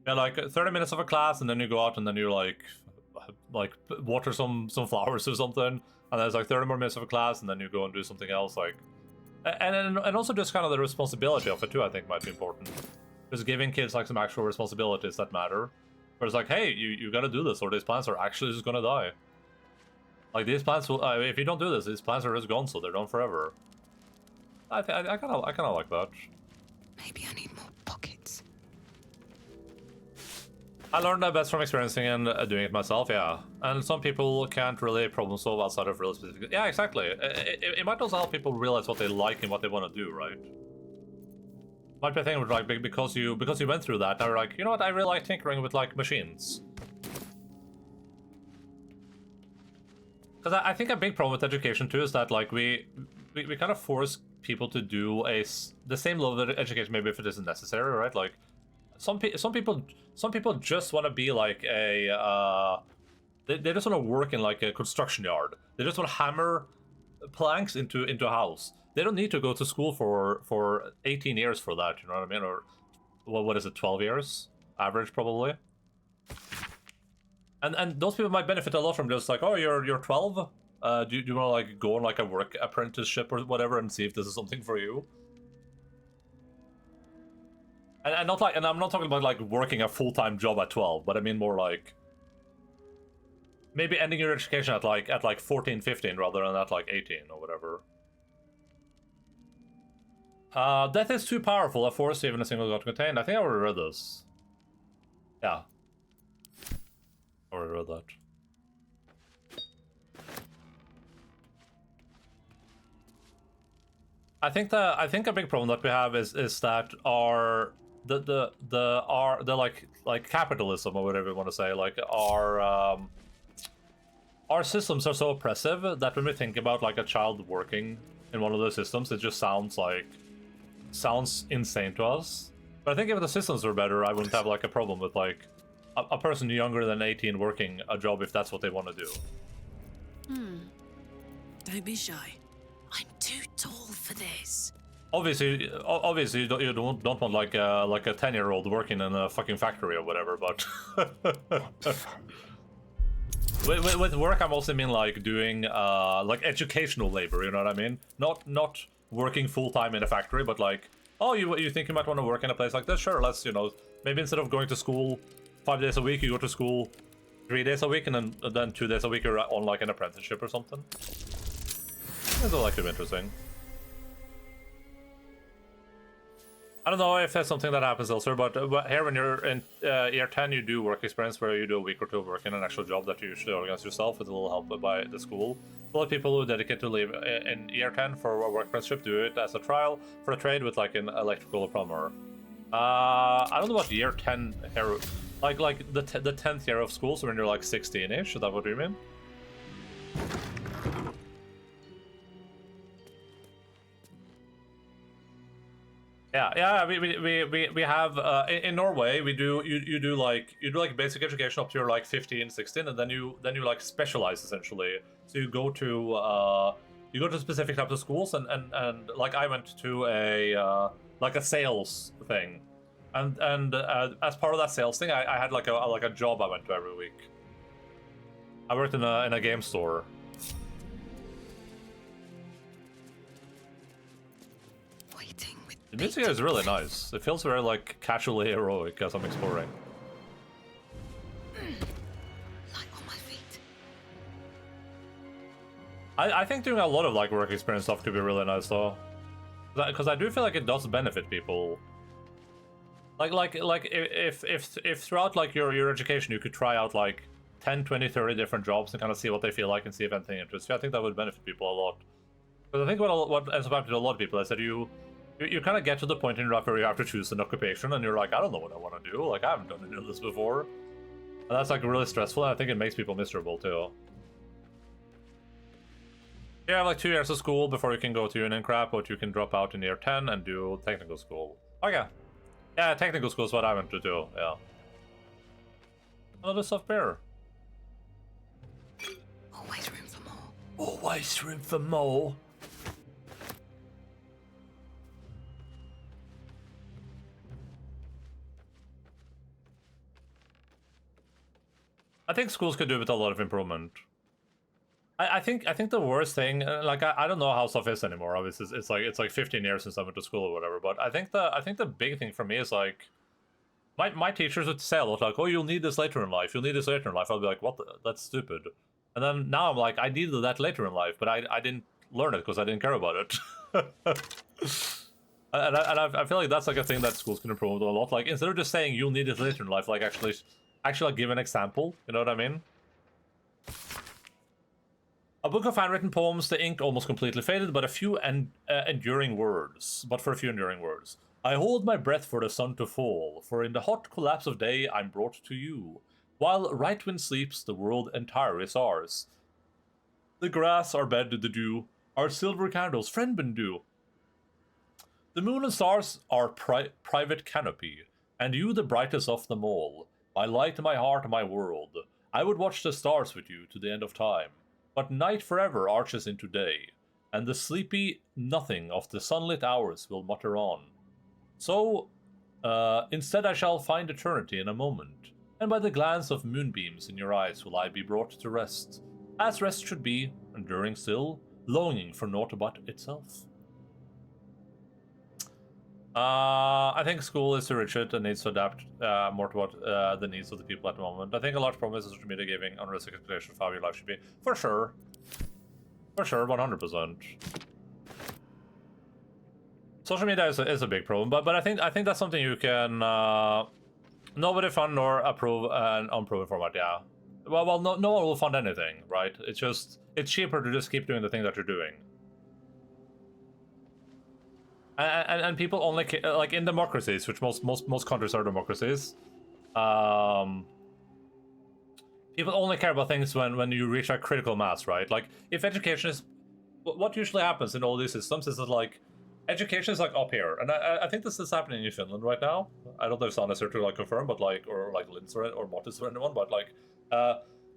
30 minutes of a class, and then you go out and then you like water some flowers or something, and there's like 30 more minutes of a class, and then you go and do something else, like, and also just kind of the responsibility of it too, I think might be important. Just giving kids like some actual responsibilities that matter. Where it's like, hey, you gotta do this, or these plants are actually just gonna die. Like these plants will, if you don't do this, these plants are just gone, so they're done forever. I kind of like that. Maybe I need more pockets. I learned that best from experiencing and doing it myself, yeah. And some people can't really problem solve outside of real specific. Yeah, exactly. It might also help people realize what they like and what they want to do, right? Might be a thing with like because you went through that, now you're like, you know what, I really like tinkering with like machines. Because I think a big problem with education too is that like we kind of force people to do the same level of education, maybe if it isn't necessary, right? Like some people just want to be like a they just want to work in like a construction yard. They just want to hammer planks into a house. They don't need to go to school for 18 years for that, you know what I mean, or what is it, 12 years? Average, probably. And those people might benefit a lot from just like, oh, you're 12? Do you want to like go on like a work apprenticeship or whatever and see if this is something for you? And not like, and I'm not talking about like working a full-time job at 12, but I mean more like maybe ending your education at like 14, 15 rather than at like 18 or whatever. Death is too powerful, a force even a single god contained. I think I already read this. Yeah. I already read that. I think a big problem that we have is that our the like capitalism or whatever you want to say, like our systems are so oppressive that when we think about like a child working in one of those systems, it just sounds insane to us. But I think if the systems were better, I wouldn't have like a problem with like a person younger than 18 working a job if that's what they want to do. Don't be shy. I'm too tall for this. Obviously, you don't want like a 10-year-old working in a fucking factory or whatever. But with work, I mostly mean like doing like educational labor. You know what I mean? Not working full time in a factory, but like, oh, you think you might want to work in a place like this? Sure, let's, you know, maybe instead of going to school 5 days a week, you go to school 3 days a week, and then 2 days a week you're on like an apprenticeship or something. That's all that could be interesting. I don't know if that's something that happens elsewhere, but here when you're in year 10, you do work experience where you do a week or two of work in an actual job that you usually organize yourself with a little help by the school. A lot of people who dedicate to leave in year 10 for a work apprenticeship do it as a trial for a trade with like an electrical plumber. I don't know what year 10 here, like the 10th year of school, so when you're like 16-ish, is that what you mean? Yeah. We have in Norway we do you do like basic education up to you're like 15, 16, and then you like specialize essentially. So you go to specific types of schools, and like I went to a like a sales thing, and as part of that sales thing, I had like a job I went to every week. I worked in a game store. The music is really nice. It feels very like casually heroic as I'm exploring. Light on my feet. I think doing a lot of like work experience stuff could be really nice though, because I do feel like it does benefit people. Like if throughout like your education you could try out like 10, 20, 30 different jobs and kind of see what they feel like and see if anything interests you, I think that would benefit people a lot. Because I think what ends up happening to a lot of people is that you kind of get to the point in your life where you have to choose an occupation, and you're like, I don't know what I want to do. Like, I haven't done any of this before. And that's like really stressful, and I think it makes people miserable too. You have like 2 years of school before you can go to union crap, but you can drop out in year 10 and do technical school. Okay. Yeah, technical school is what I went to do, yeah. Another soft bear. Always room for more. Always room for more. I think schools could do with a lot of improvement. I think the worst thing, like I don't know how stuff is anymore. Obviously, it's like 15 years since I went to school or whatever. But I think the big thing for me is like my teachers would say a lot like, oh, you'll need this later in life. You'll need this later in life. I'll be like, what? That's stupid. And then now I'm like, I needed that later in life, but I didn't learn it because I didn't care about it. and I feel like that's like a thing that schools can improve a lot. Like instead of just saying you'll need it later in life, like actually like give an example. You know what I mean? A book of handwritten poems, the ink almost completely faded, but for a few enduring words. I hold my breath for the sun to fall, for in the hot collapse of day I'm brought to you. While right wind sleeps, the world entire is ours. The grass, our bed, the dew, our silver candles, friend Bendu. The moon and stars, our private canopy, and you the brightest of them all. My light, my heart, my world. I would watch the stars with you to the end of time. But night forever arches into day, and the sleepy nothing of the sunlit hours will mutter on. So, Instead I shall find eternity in a moment, and by the glance of moonbeams in your eyes will I be brought to rest, as rest should be, enduring still, longing for naught but itself. I think school is too rigid and needs to adapt more to what the needs of the people at the moment. I think a large problem is social media giving unrealistic expectations of how your life should be. For sure. For sure, 100%. Social media is a big problem, but I think that's something you can nobody fund nor approve an unproven format. Yeah, well, no one will fund anything, right? It's cheaper to just keep doing the thing that you're doing. And people only like in democracies, which most countries are democracies. People only care about things when you reach a critical mass, right? Like if education is, what usually happens in all these systems is that like education is like up here, and I think this is happening in Finland right now. I don't know if Sanna is here to like confirm, but like or like Linz or Mortis or anyone, but like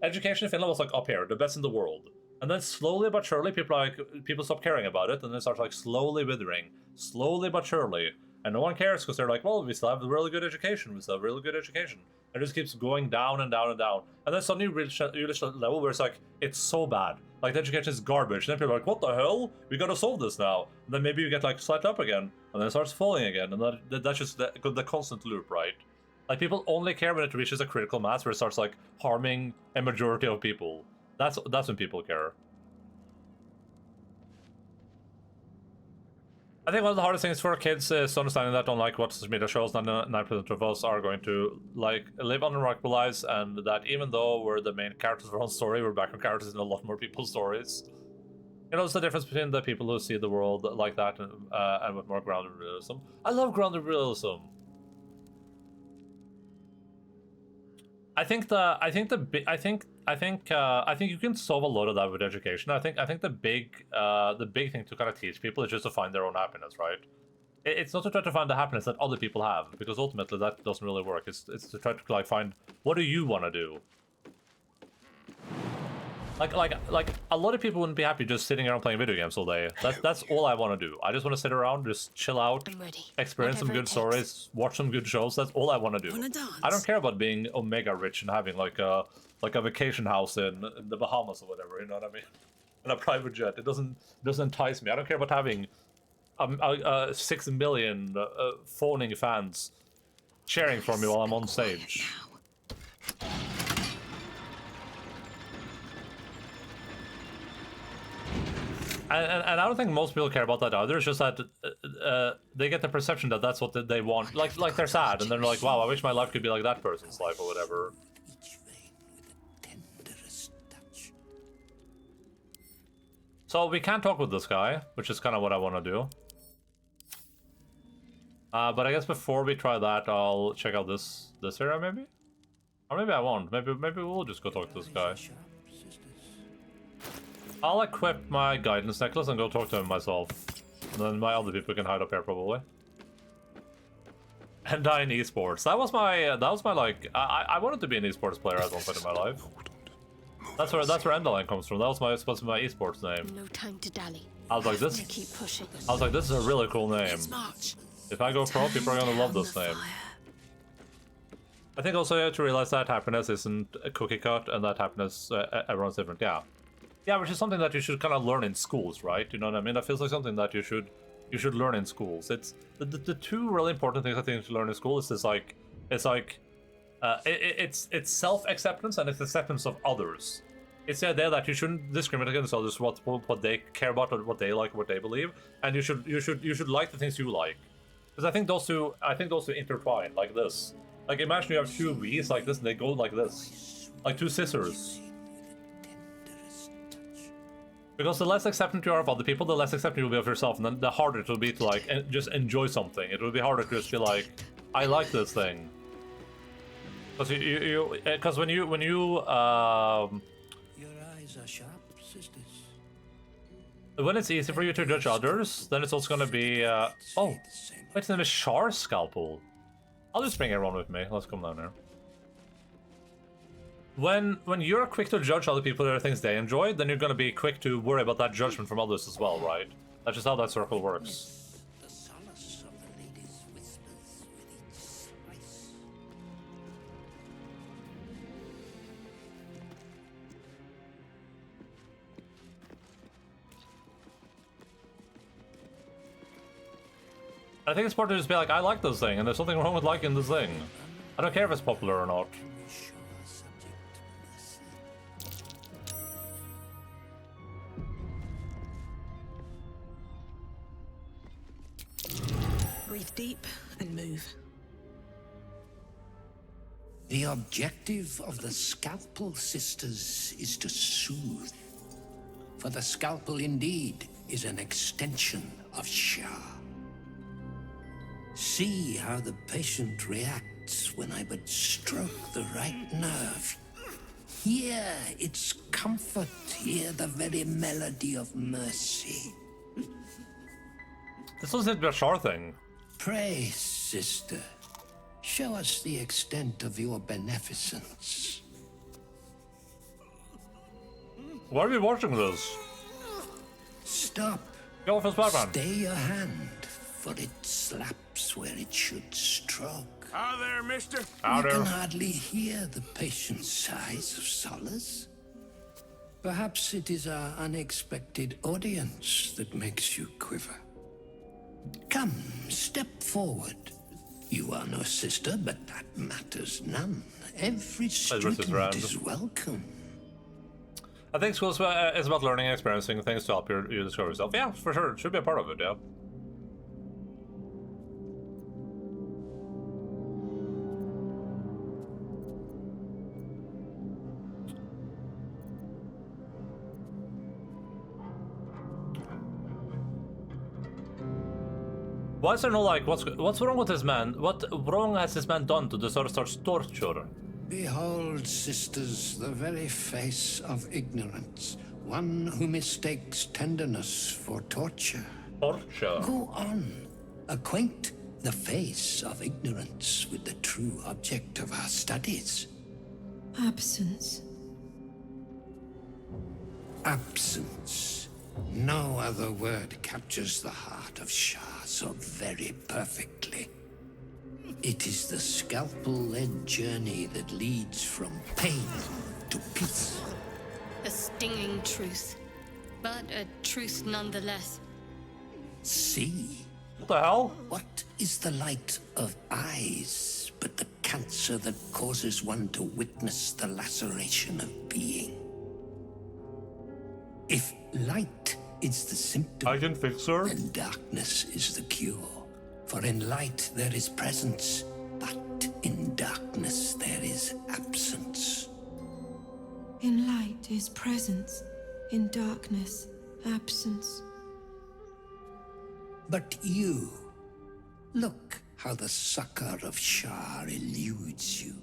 education in Finland was like up here, the best in the world. And then slowly but surely, people stop caring about it, and then it starts like slowly withering, slowly but surely, and no one cares because they're like, well, we still have really good education, and it just keeps going down and down and down, and then suddenly you reach a level where it's like it's so bad, like the education is garbage, and then people are like, what the hell? We gotta solve this now, and then maybe you get like slightly up again, and then it starts falling again, and that's just the constant loop, right? Like people only care when it reaches a critical mass where it starts like harming a majority of people. That's when people care. I think one of the hardest things for kids is understanding that unlike what social media shows, 99% of us are going to like live unremarkable lives, and that even though we're the main characters of our own story, we're background characters in a lot more people's stories. You know, it's the difference between the people who see the world like that and with more grounded realism. I love grounded realism. I think you can solve a lot of that with education. I think the big thing to kind of teach people is just to find their own happiness, right? It's not to try to find the happiness that other people have, because ultimately that doesn't really work. It's to try to like find what do you want to do. Like a lot of people wouldn't be happy just sitting around playing video games all day. That's all I want to do. I just want to sit around, just chill out, experience some good stories, watch some good shows. That's all I want to do. I don't care about being omega rich and having like a vacation house in the Bahamas or whatever. You know what I mean? And a private jet. It doesn't entice me. I don't care about having 6 million phoning fans cheering for me while I'm on stage. And I don't think most people care about that either. It's just that they get the perception that that's what they want. Like they're sad, and they're like, wow, I wish my life could be like that person's life or whatever. So we can't talk with this guy, which is kind of what I want to do. But I guess before we try that, I'll check out this area maybe? Or maybe I won't. Maybe we'll just go talk to this guy. I'll equip my guidance necklace and go talk to him myself. And then my other people can hide up here probably. Endaline esports. That was my like I wanted to be an esports player at one point in my life. That's where Endaline comes from. That was supposed to be my esports name. No time to dally. I was like this. Keep pushing. I was like, this is a really cool name. If I go pro, people are gonna love this name. I think also you have to realize that happiness isn't a cookie cut, and that happiness everyone's different. Yeah, which is something that you should kind of learn in schools, right? You know what I mean? That feels like something that you should learn in schools. It's the two really important things I think to learn in school is this it's self-acceptance and it's acceptance of others. It's the idea that you shouldn't discriminate against others what they care about or what they like, what they believe, and you should like the things you like. Because I think those two intertwine like this. Like imagine you have two V's like this and they go like this, like two scissors. Because the less acceptant you are of other people, the less acceptant you will be of yourself, and then the harder it will be to like just enjoy something. It will be harder to just be like, I like this thing. Because when you Your eyes are sharp, sisters. When it's easy for you to judge others, then it's also gonna be oh, wait, his name is Char's Scalpel. I'll just bring everyone with me. Let's come down here. When you're quick to judge other people or things they enjoy, then you're gonna be quick to worry about that judgment from others as well, right? That's just how that circle works. The solace of the lady's whispers with each I think it's part to just be like, I like this thing, and there's something wrong with liking this thing. I don't care if it's popular or not. Breathe deep and move. The objective of the Scalpel Sisters is to soothe. For the scalpel indeed is an extension of Shah. See how the patient reacts when I but stroke the right nerve. Hear its comfort, hear the very melody of mercy. This doesn't be a Shar thing. Pray, sister, show us the extent of your beneficence. Why are we watching this? Stop. Go off his background. Stay your hand, for it slaps where it should stroke. How there, mister? You can hardly hear the patient's sighs of solace. Perhaps it is our unexpected audience that makes you quiver. Come, step forward. You are no sister, but that matters none. Every student is welcome. I think school is about learning and experiencing things to help you discover yourself. Yeah, for sure. It should be a part of it, yeah. Why is there no, like, what's wrong with this man? What wrong has this man done to deserve such torture? Behold, sisters, the very face of ignorance. One who mistakes tenderness for torture. Torture? Go on. Acquaint the face of ignorance with the true object of our studies. Absence. Absence. No other word captures the heart of Shah so very perfectly. It is the scalpel-led journey that leads from pain to peace. A stinging truth, but a truth nonetheless. See? What the hell? What is the light of eyes but the cancer that causes one to witness the laceration of being? If light is the symptom, I can fix her, then darkness is the cure. For in light there is presence, but in darkness there is absence. In light is presence, in darkness, absence. But you, look how the succor of Shah eludes you.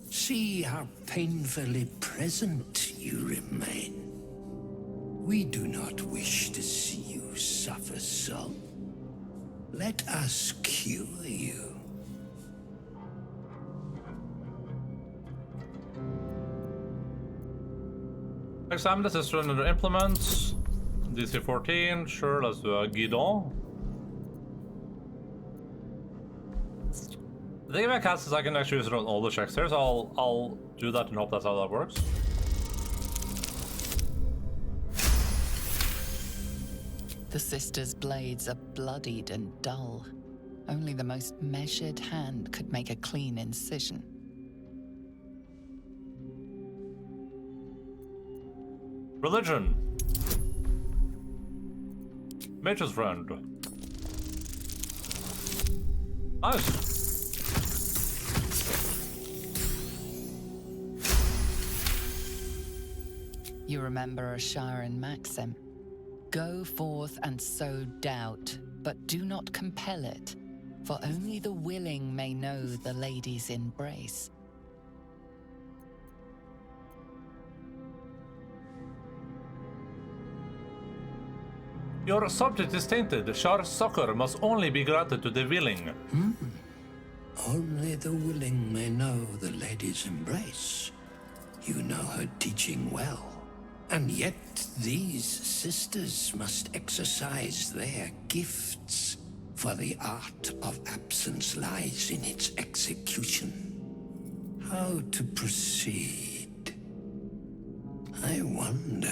See how painfully present you remain. We do not wish to see you suffer so. Let us cure you. Examine the system under implements. DC 14, sure, let's do a guidon. The thing about cats is I can actually use it on all the checks here, so I'll do that and hope that's how that works. The sisters' blades are bloodied and dull. Only the most measured hand could make a clean incision. Religion. Mage's friend. Nice. You remember a Sharon maxim. Go forth and sow doubt, but do not compel it, for only the willing may know the lady's embrace. Your subject is tainted. Shar's succor must only be granted to the willing. Only the willing may know the lady's embrace. You know her teaching well. And yet these sisters must exercise their gifts, for the art of absence lies in its execution. How to proceed? I wonder.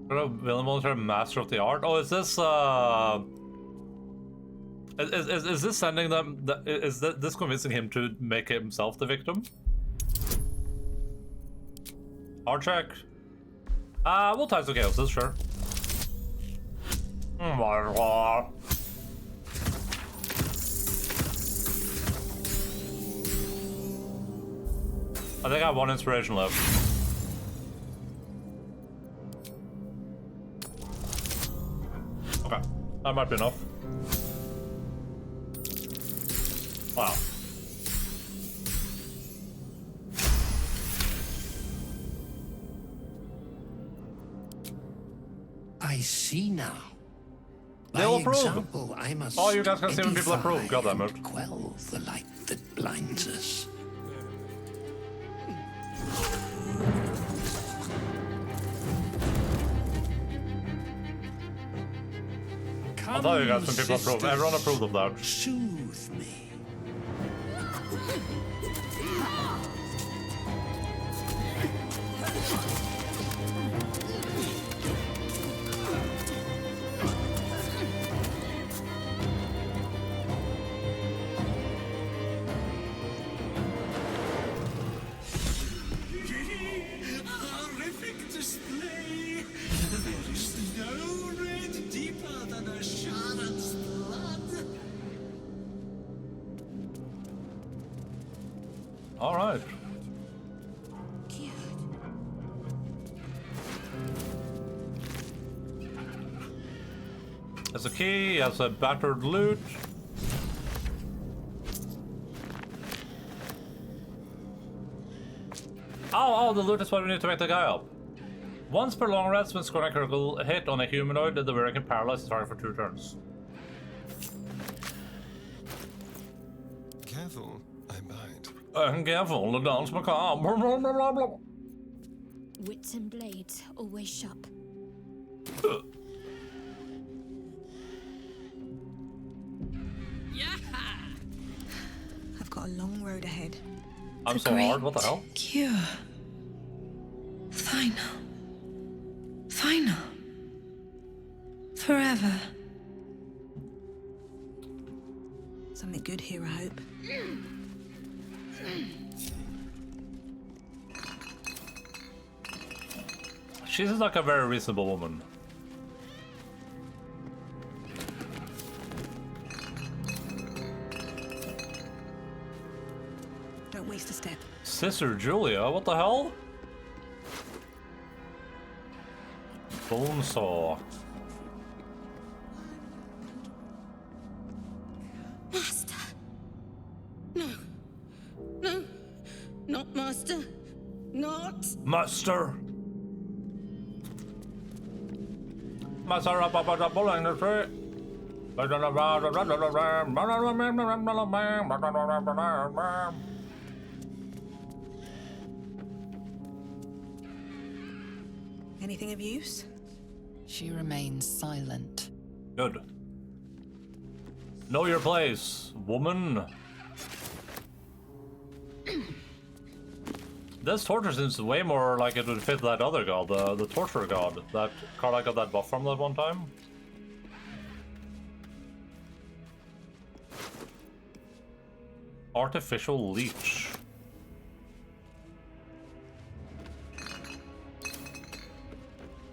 Military master of the art. Oh, is this is this sending them? Is this convincing him to make himself the victim? Art check. We'll tie some chaoses, sure. I think I have one inspiration left. Okay, that might be enough. Wow. I see now. They'll By approve. example, I must Oh, you guys can see when people approve. edify God damn it. and quell the light that blinds us. I thought you guys when people approve. sisters, Everyone approved of that. Soothe me. Horrific display! There is no red deeper than a Sharon's blood. All right. There's a key. Has a battered loot. Oh, the loot is what we need to make the guy up. Once per long rest, when scoring a critical hit on a humanoid, the wearer can paralyze the target for 2 turns. Careful, I bite. Careful, the dance macabre. Wits and blades always sharp. I've got a long road ahead. I'm so hard, what the hell? Cure. Final. Final. Forever. Something good here, I hope. She's like a very reasonable woman. Don't waste a step. Sister Julia, what the hell? Bone saw. Master! No. No. Not Master. Not. Master! Master up the bowling the tree. Anything of use? She remains silent. Good. Know your place, woman. This torture seems way more like it would fit that other god, the torture god. That card I got that buff from that one time. Artificial leech.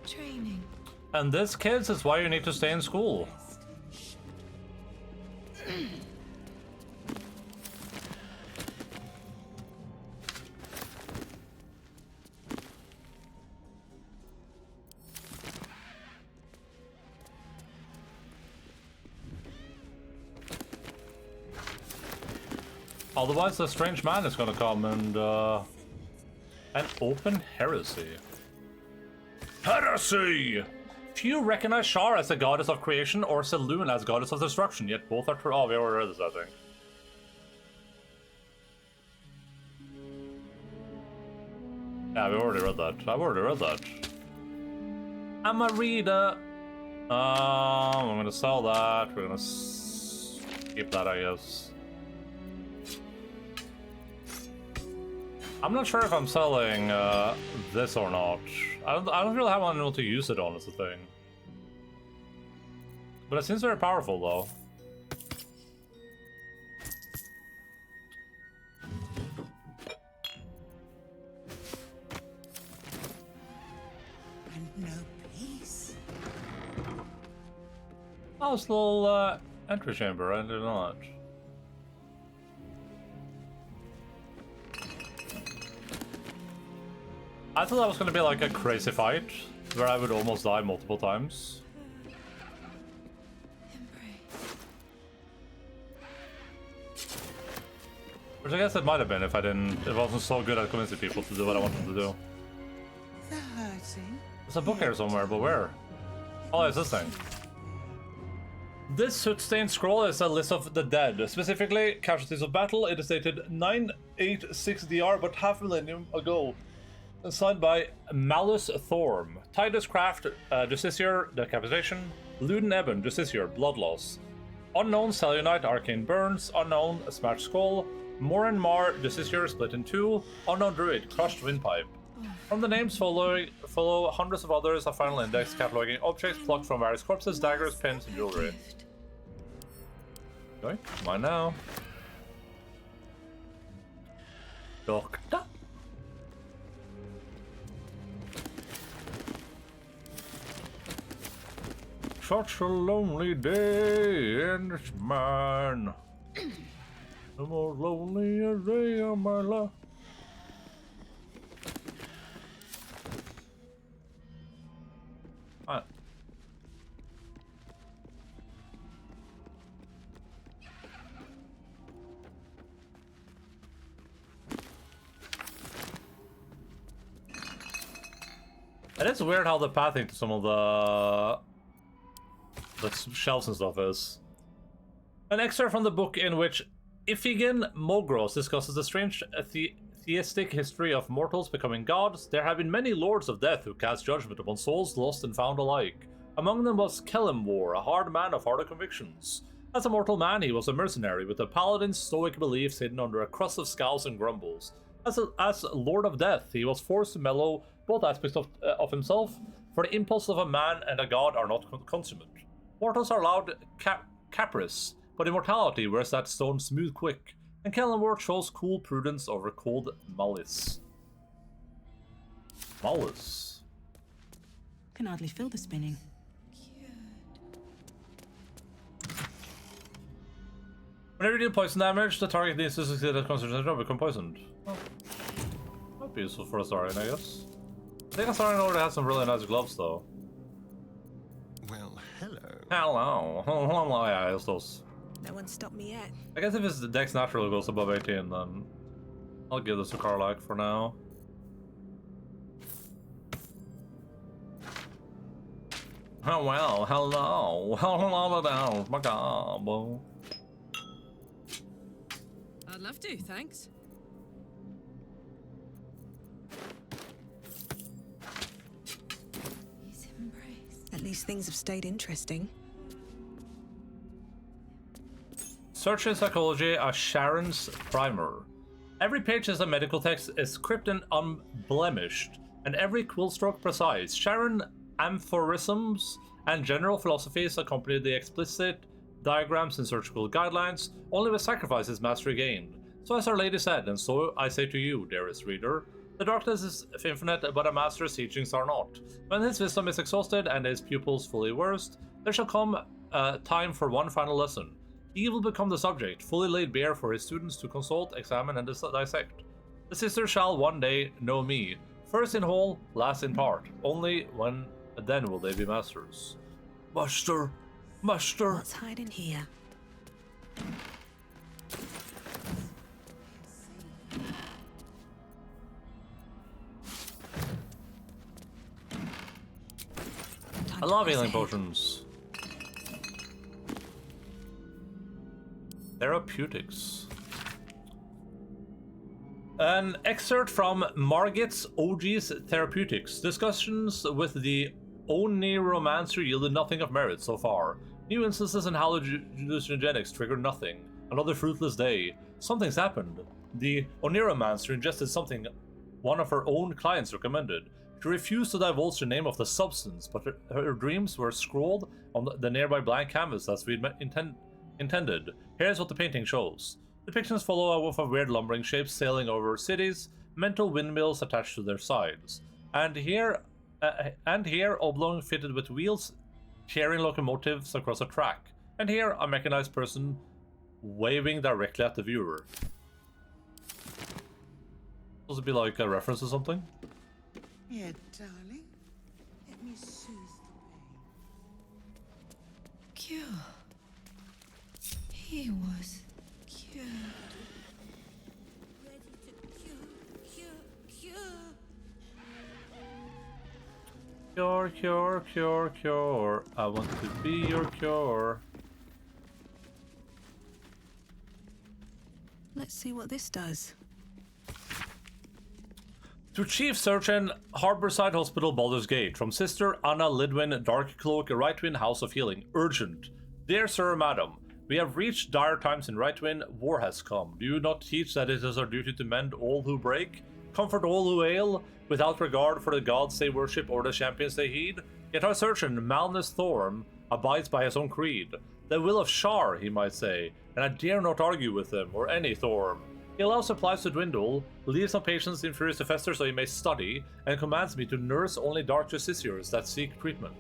Training. And this, kids, is why you need to stay in school. Otherwise, the strange man is gonna come and an open heresy. Heresy! Few recognize Shar as the goddess of creation or Selûne as goddess of destruction, yet both are true. Oh, we already read this, I think. Yeah, we already read that. I've already read that. I'm a reader. I'm gonna sell that. We're gonna keep that, I guess. I'm not sure if I'm selling this or not. I don't really have anyone to use it on, is the thing. But it seems very powerful, though. And no peace. Oh, it's a little entry chamber. I did not. I thought that was going to be like a crazy fight, where I would almost die multiple times. Which I guess it might have been if I wasn't so good at convincing people to do what I wanted to do. The hurting. There's a book here somewhere, but where? Oh, it's this thing. This soot-stained scroll is a list of the dead, specifically casualties of battle. It is dated 986 DR, but half a millennium ago. And signed by Malus Thorm, Titus Craft, Justiciar, Decapitation, Luden Eben, Justiciar, Blood Loss, Unknown Selunite, Arcane Burns, Unknown Smashed Skull, Morin Mar, Justiciar, Split in Two, Unknown Druid, Crushed Windpipe. From the names follow hundreds of others, a final index cataloging objects plucked from various corpses, daggers, pins, and jewelry. Okay, mine now. Doctor. Such a lonely day, and it's mine. The most loneliest day of my life. Alright. It is weird how the pathing to some of the shelves and stuff is. An excerpt from the book in which Ifigen Mogros discusses the strange theistic history of mortals becoming gods. There have been many lords of death who cast judgment upon souls lost and found alike. Among them was Kelimwar, a hard man of harder convictions. As a mortal man, he was a mercenary with a paladin's stoic beliefs hidden under a crust of scowls and grumbles. As Lord of Death, he was forced to mellow both aspects of himself, for the impulse of a man and a god are not consummate. Mortals are allowed caprice, but immortality wears that stone smooth quick, and Kelimwar chose cool prudence over cold malice. Malice. Can hardly feel the spinning. Whenever you deal poison damage, the target needs to succeed at concentration or become poisoned. Oh. That'd be useful for a Astarian, I guess. I think Astarian already has some really nice gloves, though. Well, hello. Hello. Hello, yeah, it's those. No one stopped me yet. I guess if his dex naturally goes above 18, then I'll give this to Karlach for now. Oh well, hello. Hello down, my god. I'd love to, thanks. His embrace. At least things have stayed interesting. Search in Psychology, a Sharon's Primer. Every page is a medical text, is crypt and unblemished, and every quill stroke precise. Sharon aphorisms and general philosophies accompany the explicit diagrams and surgical guidelines. Only with sacrifice is mastery gained. So as Our Lady said, and so I say to you, dearest reader, the darkness is infinite, but a master's teachings are not. When his wisdom is exhausted and his pupils fully versed, there shall come time for one final lesson. He will become the subject, fully laid bare for his students to consult, examine, and dissect. The sisters shall one day know me, first in whole, last in part. Only then will they be masters. Master, master. What's hiding here? I love healing potions. Therapeutics. An excerpt from Margit's OG's Therapeutics. Discussions with the Oneiromancer yielded nothing of merit so far. New instances in hallucinogenics trigger nothing. Another fruitless day. Something's happened. the Oniromancer ingested something one of her own clients recommended. She refused to divulge the name of the substance, but her dreams were scrawled on the nearby blank canvas as we'd intended. Here's what the painting shows. Depictions follow a woof of weird lumbering shapes sailing over cities, mental windmills attached to their sides. And here oblong fitted with wheels carrying locomotives across a track. And here a mechanized person waving directly at the viewer. Supposed to be like a reference to something? Here, darling. Let me soothe the pain. Cure. He was cured. Ready to cure. Cure, cure, cure, cure. I want to be your cure. Let's see what this does. To Chief Surgeon, Harborside Hospital, Baldur's Gate, from Sister Anna Lidwin, Darkcloak, Rightwin, House of Healing. Urgent. Dear Sir, Madam, we have reached dire times in Rightwin. War has come. Do you not teach that it is our duty to mend all who break, comfort all who ail, without regard for the gods they worship or the champions they heed? Yet our surgeon, Malnus Thorm, abides by his own creed. The will of Shar, he might say, and I dare not argue with him, or any Thorm. He allows supplies to dwindle, leaves some patients inferiors to fester so he may study, and commands me to nurse only dark justiciars that seek treatment.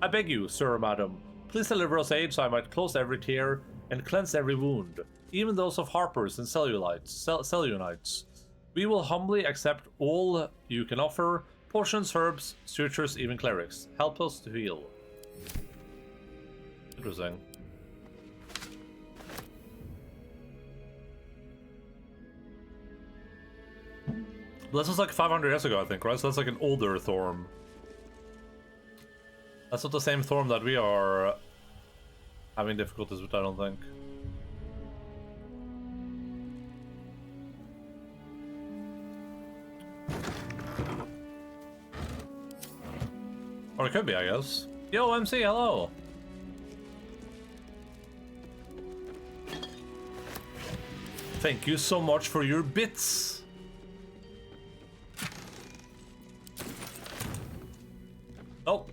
I beg you, sir or madam, please deliver us aid so I might close every tear and cleanse every wound, even those of harpers and cellulites. We will humbly accept all you can offer, potions, herbs, sutures, even clerics. Help us to heal. Interesting. This was like 500 years ago, I think, right? So that's like an older Thorm. That's not the same Thorm that we are having difficulties with, I don't think. Or it could be, I guess. Yo, MC, hello! Thank you so much for your bits! Oh.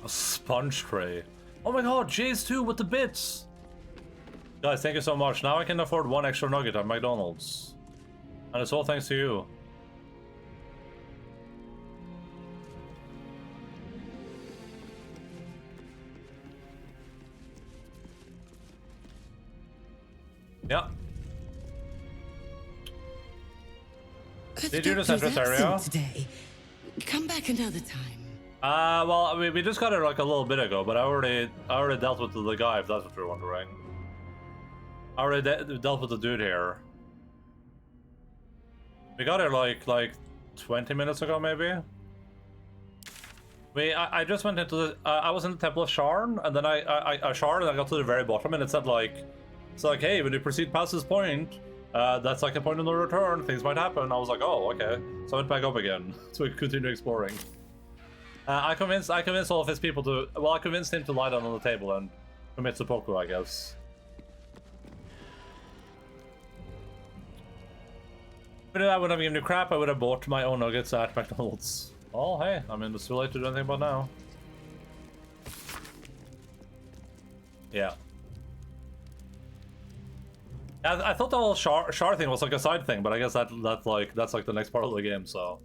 A sponge tray. Oh my god, Jay's too with the bits! Guys, thank you so much. Now I can afford one extra nugget at McDonald's. And it's all thanks to you. Yeah. Did you just enter this area? Today. Come back another time. Well, we just got it like a little bit ago, but I already dealt with the guy, if that's what you're wondering. I already dealt with the dude here. We got it like 20 minutes ago, maybe. I just went into the I was in the Temple of Sharn, and then I Sharn, and I got to the very bottom, and it said like, it's like, hey, when you proceed past this point, that's like a point of no return. Things might happen. I was like, oh, okay. So I went back up again to continue exploring. I convinced all of his people to. Well, I convinced him to lie down on the table and commit seppuku, I guess. But if I would have given you crap, I would have bought my own nuggets at McDonald's. Oh, hey, I mean, it's too late to do anything about now. Yeah. I thought the whole Shar thing was like a side thing, but I guess that's like the next part of the game, so.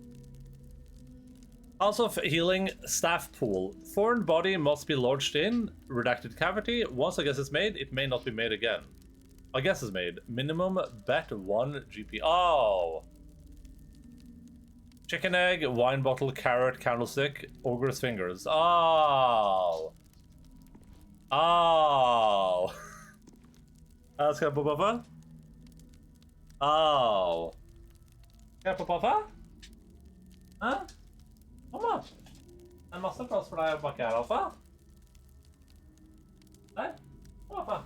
Also, healing staff pool. Foreign body must be lodged in redacted cavity. Once I guess it's made, it may not be made again. I guess it's made. Minimum bet 1 GP. Oh! Chicken egg, wine bottle, carrot, candlestick, ogre's fingers. Oh! Oh! Ska jag puffa? Oh! Ska jag puffa? Kom en massa plats för dig att backa här, Alfa. Nej, Alfa.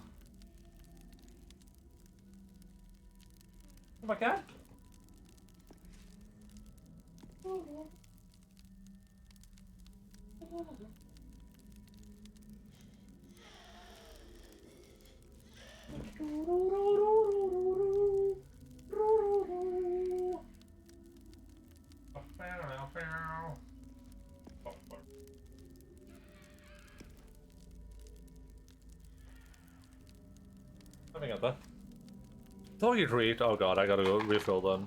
Backa. Let me get that. Doggy treat. Oh god, I gotta go refill then.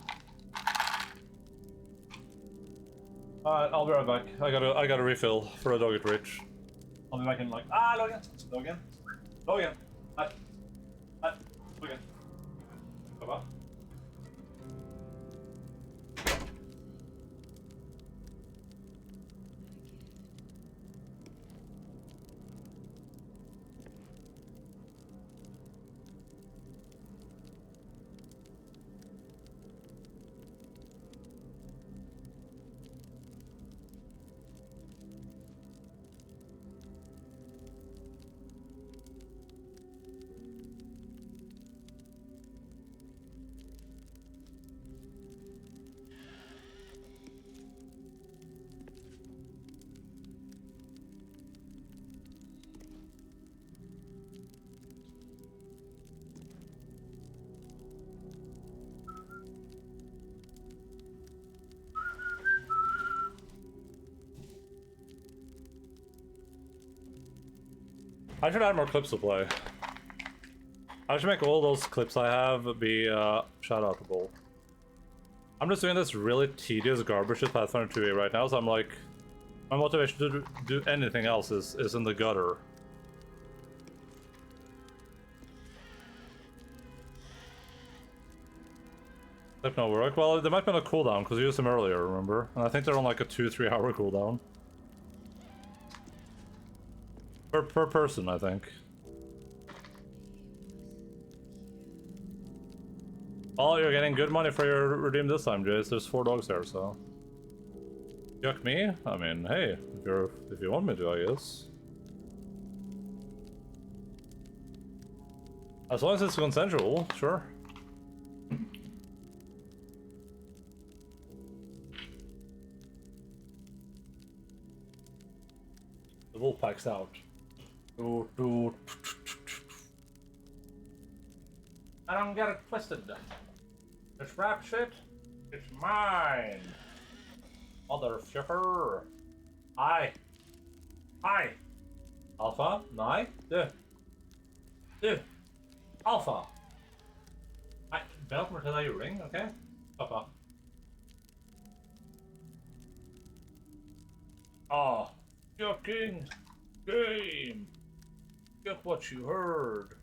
Alright, I'll be right back. I gotta refill for a doggy treat. I'll be back in like Logan. Logan. Logan. Hi. Hi. Logan. Bye-bye. I should add more clips to play. I should make all those clips I have be shout-outable. I'm just doing this really tedious garbage with Pathfinder 2e right now, so I'm like, my motivation to do anything else is in the gutter. Clip no work. Well, they might be on a cooldown because you used them earlier, remember? And I think they're on like a 2-3 hour cooldown. Per person, I think. Oh, you're getting good money for your redeem this time, Jace. There's 4 dogs there, so. Yuck me? I mean, hey, if you want me to, I guess. As long as it's consensual, sure. The wolf pack's out. I don't get it twisted. This rap shit, it's mine. Motherfucker. Hi. Hi. Alpha, nine, du. Alpha. I belt me till you ring, okay? Papa. Oh, fucking game. Get what you heard.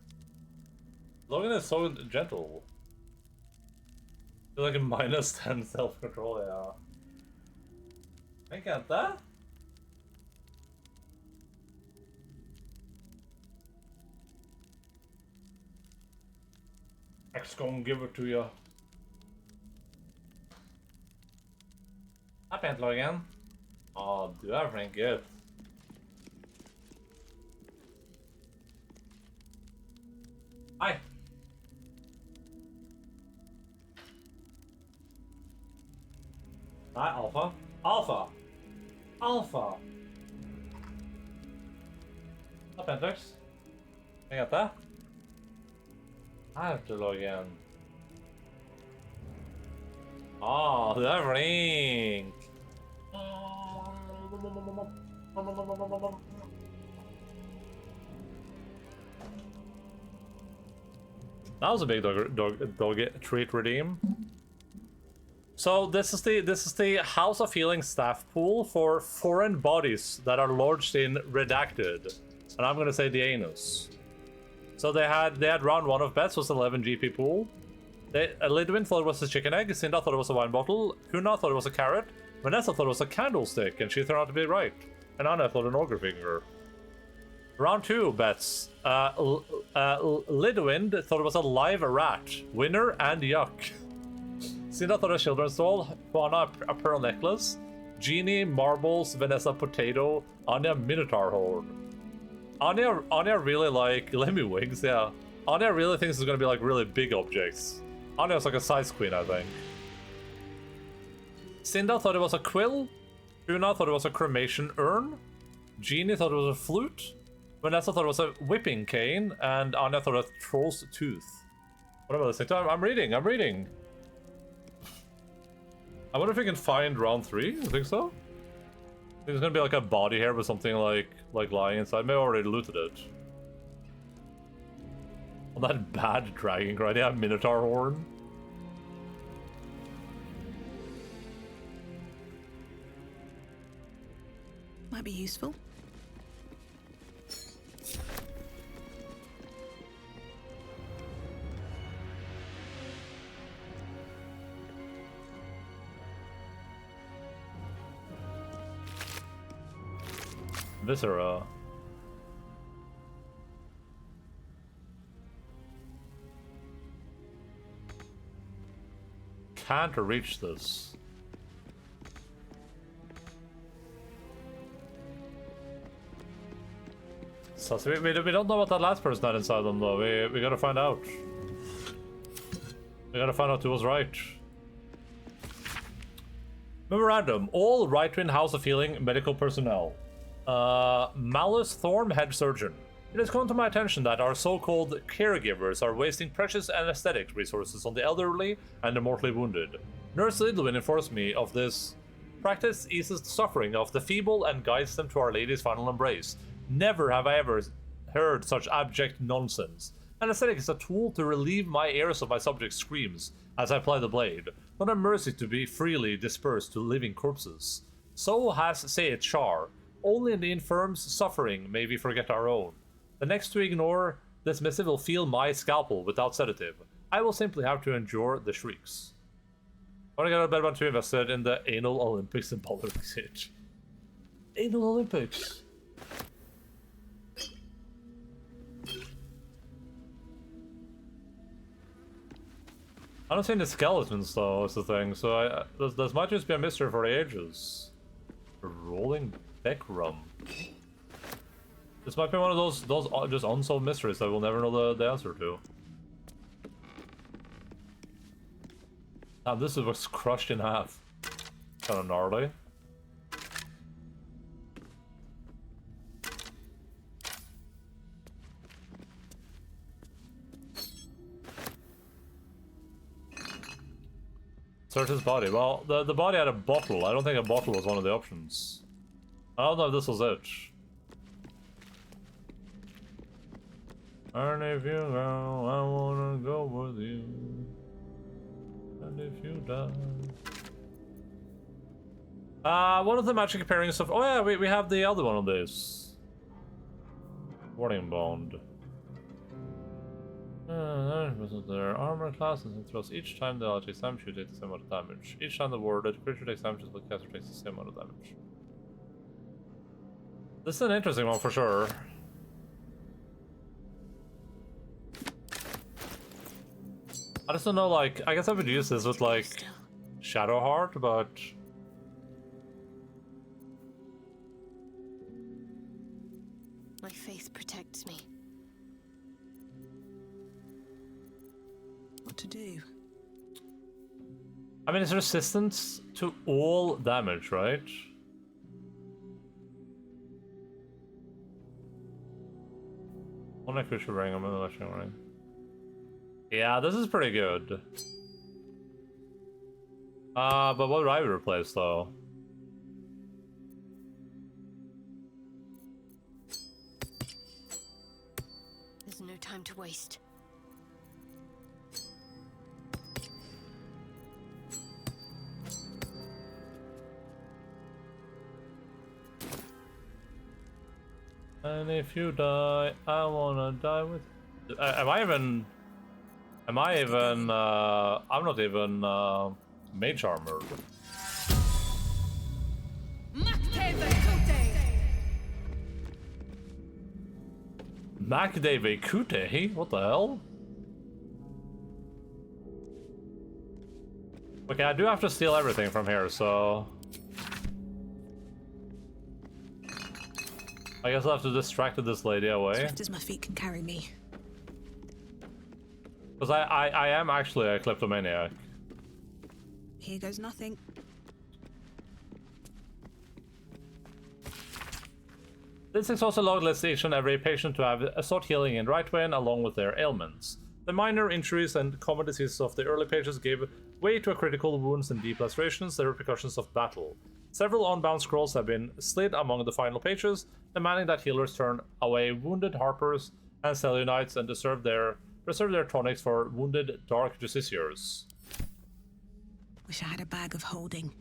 Logan is so gentle. Feel like a -10 self-control, yeah. I get that. X gonna give it to you. I can't log in. Oh, do everything good. Hi. Hi, Alpha. Alpha. Alpha. Up, Hendrix. I got that. I have to log in. Oh, the ring. That was a big dog treat redeem. So this is the House of Healing staff pool for foreign bodies that are lodged in redacted, and I'm gonna say the anus. So they had round 1 of bets was 11 GP pool. Lidwin thought it was a chicken egg. Cinda thought it was a wine bottle. Huna thought it was a carrot. Vanessa thought it was a candlestick, and she turned out to be right. And Anna thought an ogre finger. Round 2 bets. Lidwin thought it was a live rat. Winner and yuck. Cinda thought a children's doll. Juana a pearl necklace. Jeannie marbles. Vanessa potato. Anya minotaur horn. Anya really like Lemmy wings, yeah. Anya really thinks it's gonna be like really big objects. Anya's like a size queen, I think. Cinda thought it was a quill. Una thought it was a cremation urn. Jeannie thought it was a flute. Vanessa thought it was a whipping cane, and Anya thought it was a troll's tooth. What am I listening to? I'm reading. I wonder if we can find round 3. I think so. I think there's gonna be like a body here with something like lying inside. Maybe I already looted it. Oh, that bad dragon cry. Yeah, Minotaur horn. Might be useful. Viscera. Can't reach this. So we don't know what that last person had inside them though. We gotta find out. We gotta find out who was right. Memorandum: all right-wing House of Healing medical personnel. Malus Thorn, head surgeon. It has come to my attention that our so-called caregivers are wasting precious anesthetic resources on the elderly and the mortally wounded. Nurse Lidwin informs me of this. Practice eases the suffering of the feeble and guides them to Our Lady's final embrace. Never have I ever heard such abject nonsense. Anesthetic is a tool to relieve my ears of my subject's screams as I apply the blade, not a mercy to be freely dispersed to living corpses. So has saith Char. Only in the infirm's suffering may we forget our own. The next to ignore this missive will feel my scalpel without sedative. I will simply have to endure the shrieks. I want to get a better one to invested in the Anal Olympics in Baldur. Anal Olympics. I don't see any skeletons though, is the thing, so this might just be a mystery for the ages. A rolling Beckrum. This might be one of those just unsolved mysteries that we'll never know the answer to. This was crushed in half. Kinda gnarly. Search his body. Well, the body had a bottle. I don't think a bottle was one of the options. I don't know if this was it. And if you go, I wanna go with you. And if you die. One of the magic pairing stuff. Oh yeah, we have the other one of this. Warning bond. Their armor classes and throws. Each time the ally takes damage, you take the same amount of damage. Each time the warded creature takes damage, the caster takes the same amount of damage. This is an interesting one for sure. I just don't know, like, I guess I would use this with, like, Shadowheart, but... My faith protects me. What to do? I mean, it's resistance to all damage, right? One creature ring, I'm gonna let you ring. Yeah, this is pretty good. But what would I replace though? There's no time to waste. And if you die, I wanna die with... I'm not even, mage armored. Makdeve Kute? What the hell? Okay, I do have to steal everything from here, so... I guess I'll have to distract this lady away. Swift as my feet can carry me. Because I am actually a kleptomaniac. Here goes nothing. This exhausted log lists each and every patient to have sought healing in right way along with their ailments. The minor injuries and common diseases of the early pages gave way to critical wounds and deep lacerations, the repercussions of battle. Several unbound scrolls have been slid among the final pages, demanding that healers turn away wounded harpers and Selenites and reserve their tonics for wounded dark justiciars. Wish I had a bag of holding.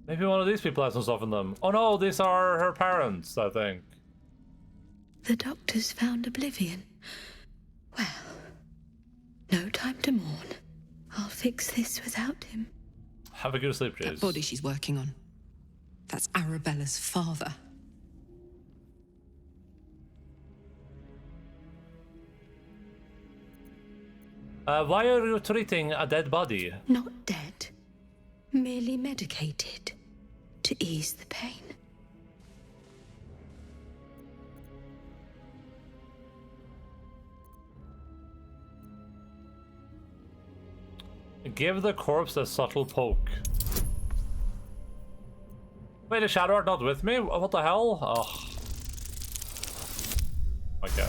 Maybe one of these people has some stuff in them. Oh no, these are her parents, I think. The doctors found oblivion. Well, no time to mourn. I'll fix this without him. Have a good sleep, Jace. That body she's working on. That's Arabella's father. Why are you treating a dead body? Not dead. Merely medicated. To ease the pain. Give the corpse a subtle poke. Wait, is Shadow Art not with me? What the hell? Oh. Okay.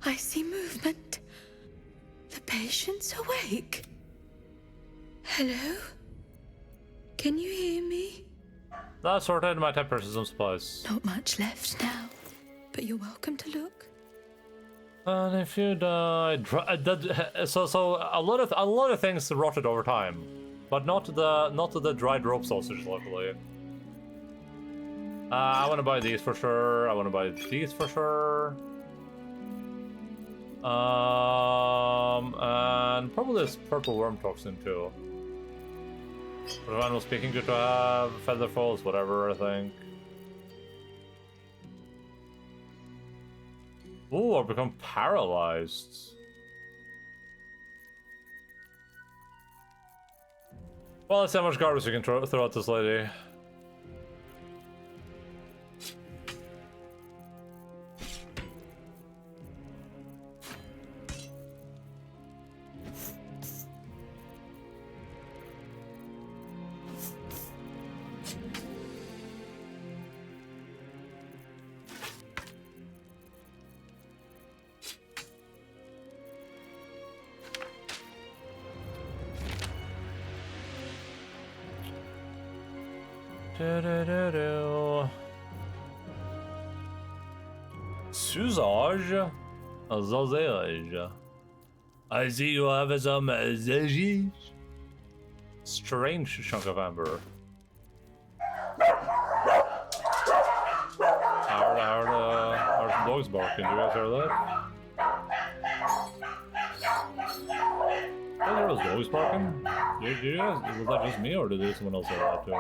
I see movement. The patient's awake. Hello? Can you hear me? That sorted might have purchased some supplies. Not much left now, but you're welcome to look. And if you died, so a lot of things rotted over time, but not the dried rope sausage, luckily. I want to buy these for sure. I want to buy these for sure. And probably this purple worm toxin too. For the animal speaking, good to have. Feather falls, whatever, I think. Ooh, I've become paralyzed. Well, let's see how much garbage we can throw at this lady. Suzage? Zazage. I see you have some zazige. Strange chunk of amber. How are the dogs barking? Do you guys hear that? I hear those dogs barking? Did you guys? Was that just me or did someone else hear that too?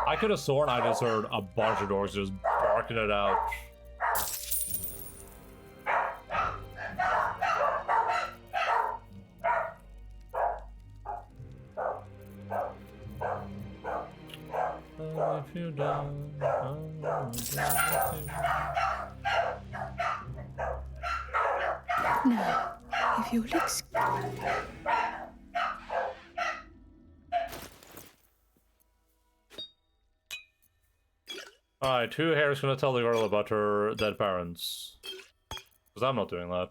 I could have sworn I just heard a bunch of dogs just barking it out. If you don't, Now, if you'll excuse... Alright, who here is gonna tell the girl about her dead parents? Because I'm not doing that.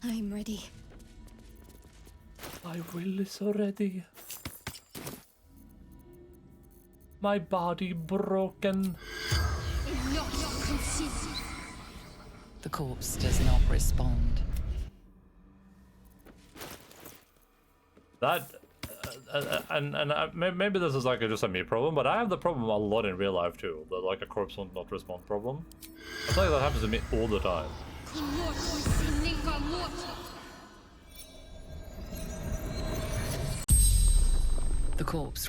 I'm ready. My will is ready. My body broken. The corpse does not respond. That, maybe this is like just a me problem, but I have the problem a lot in real life too. The like a corpse will not respond problem. I feel like that happens to me all the time. The corpse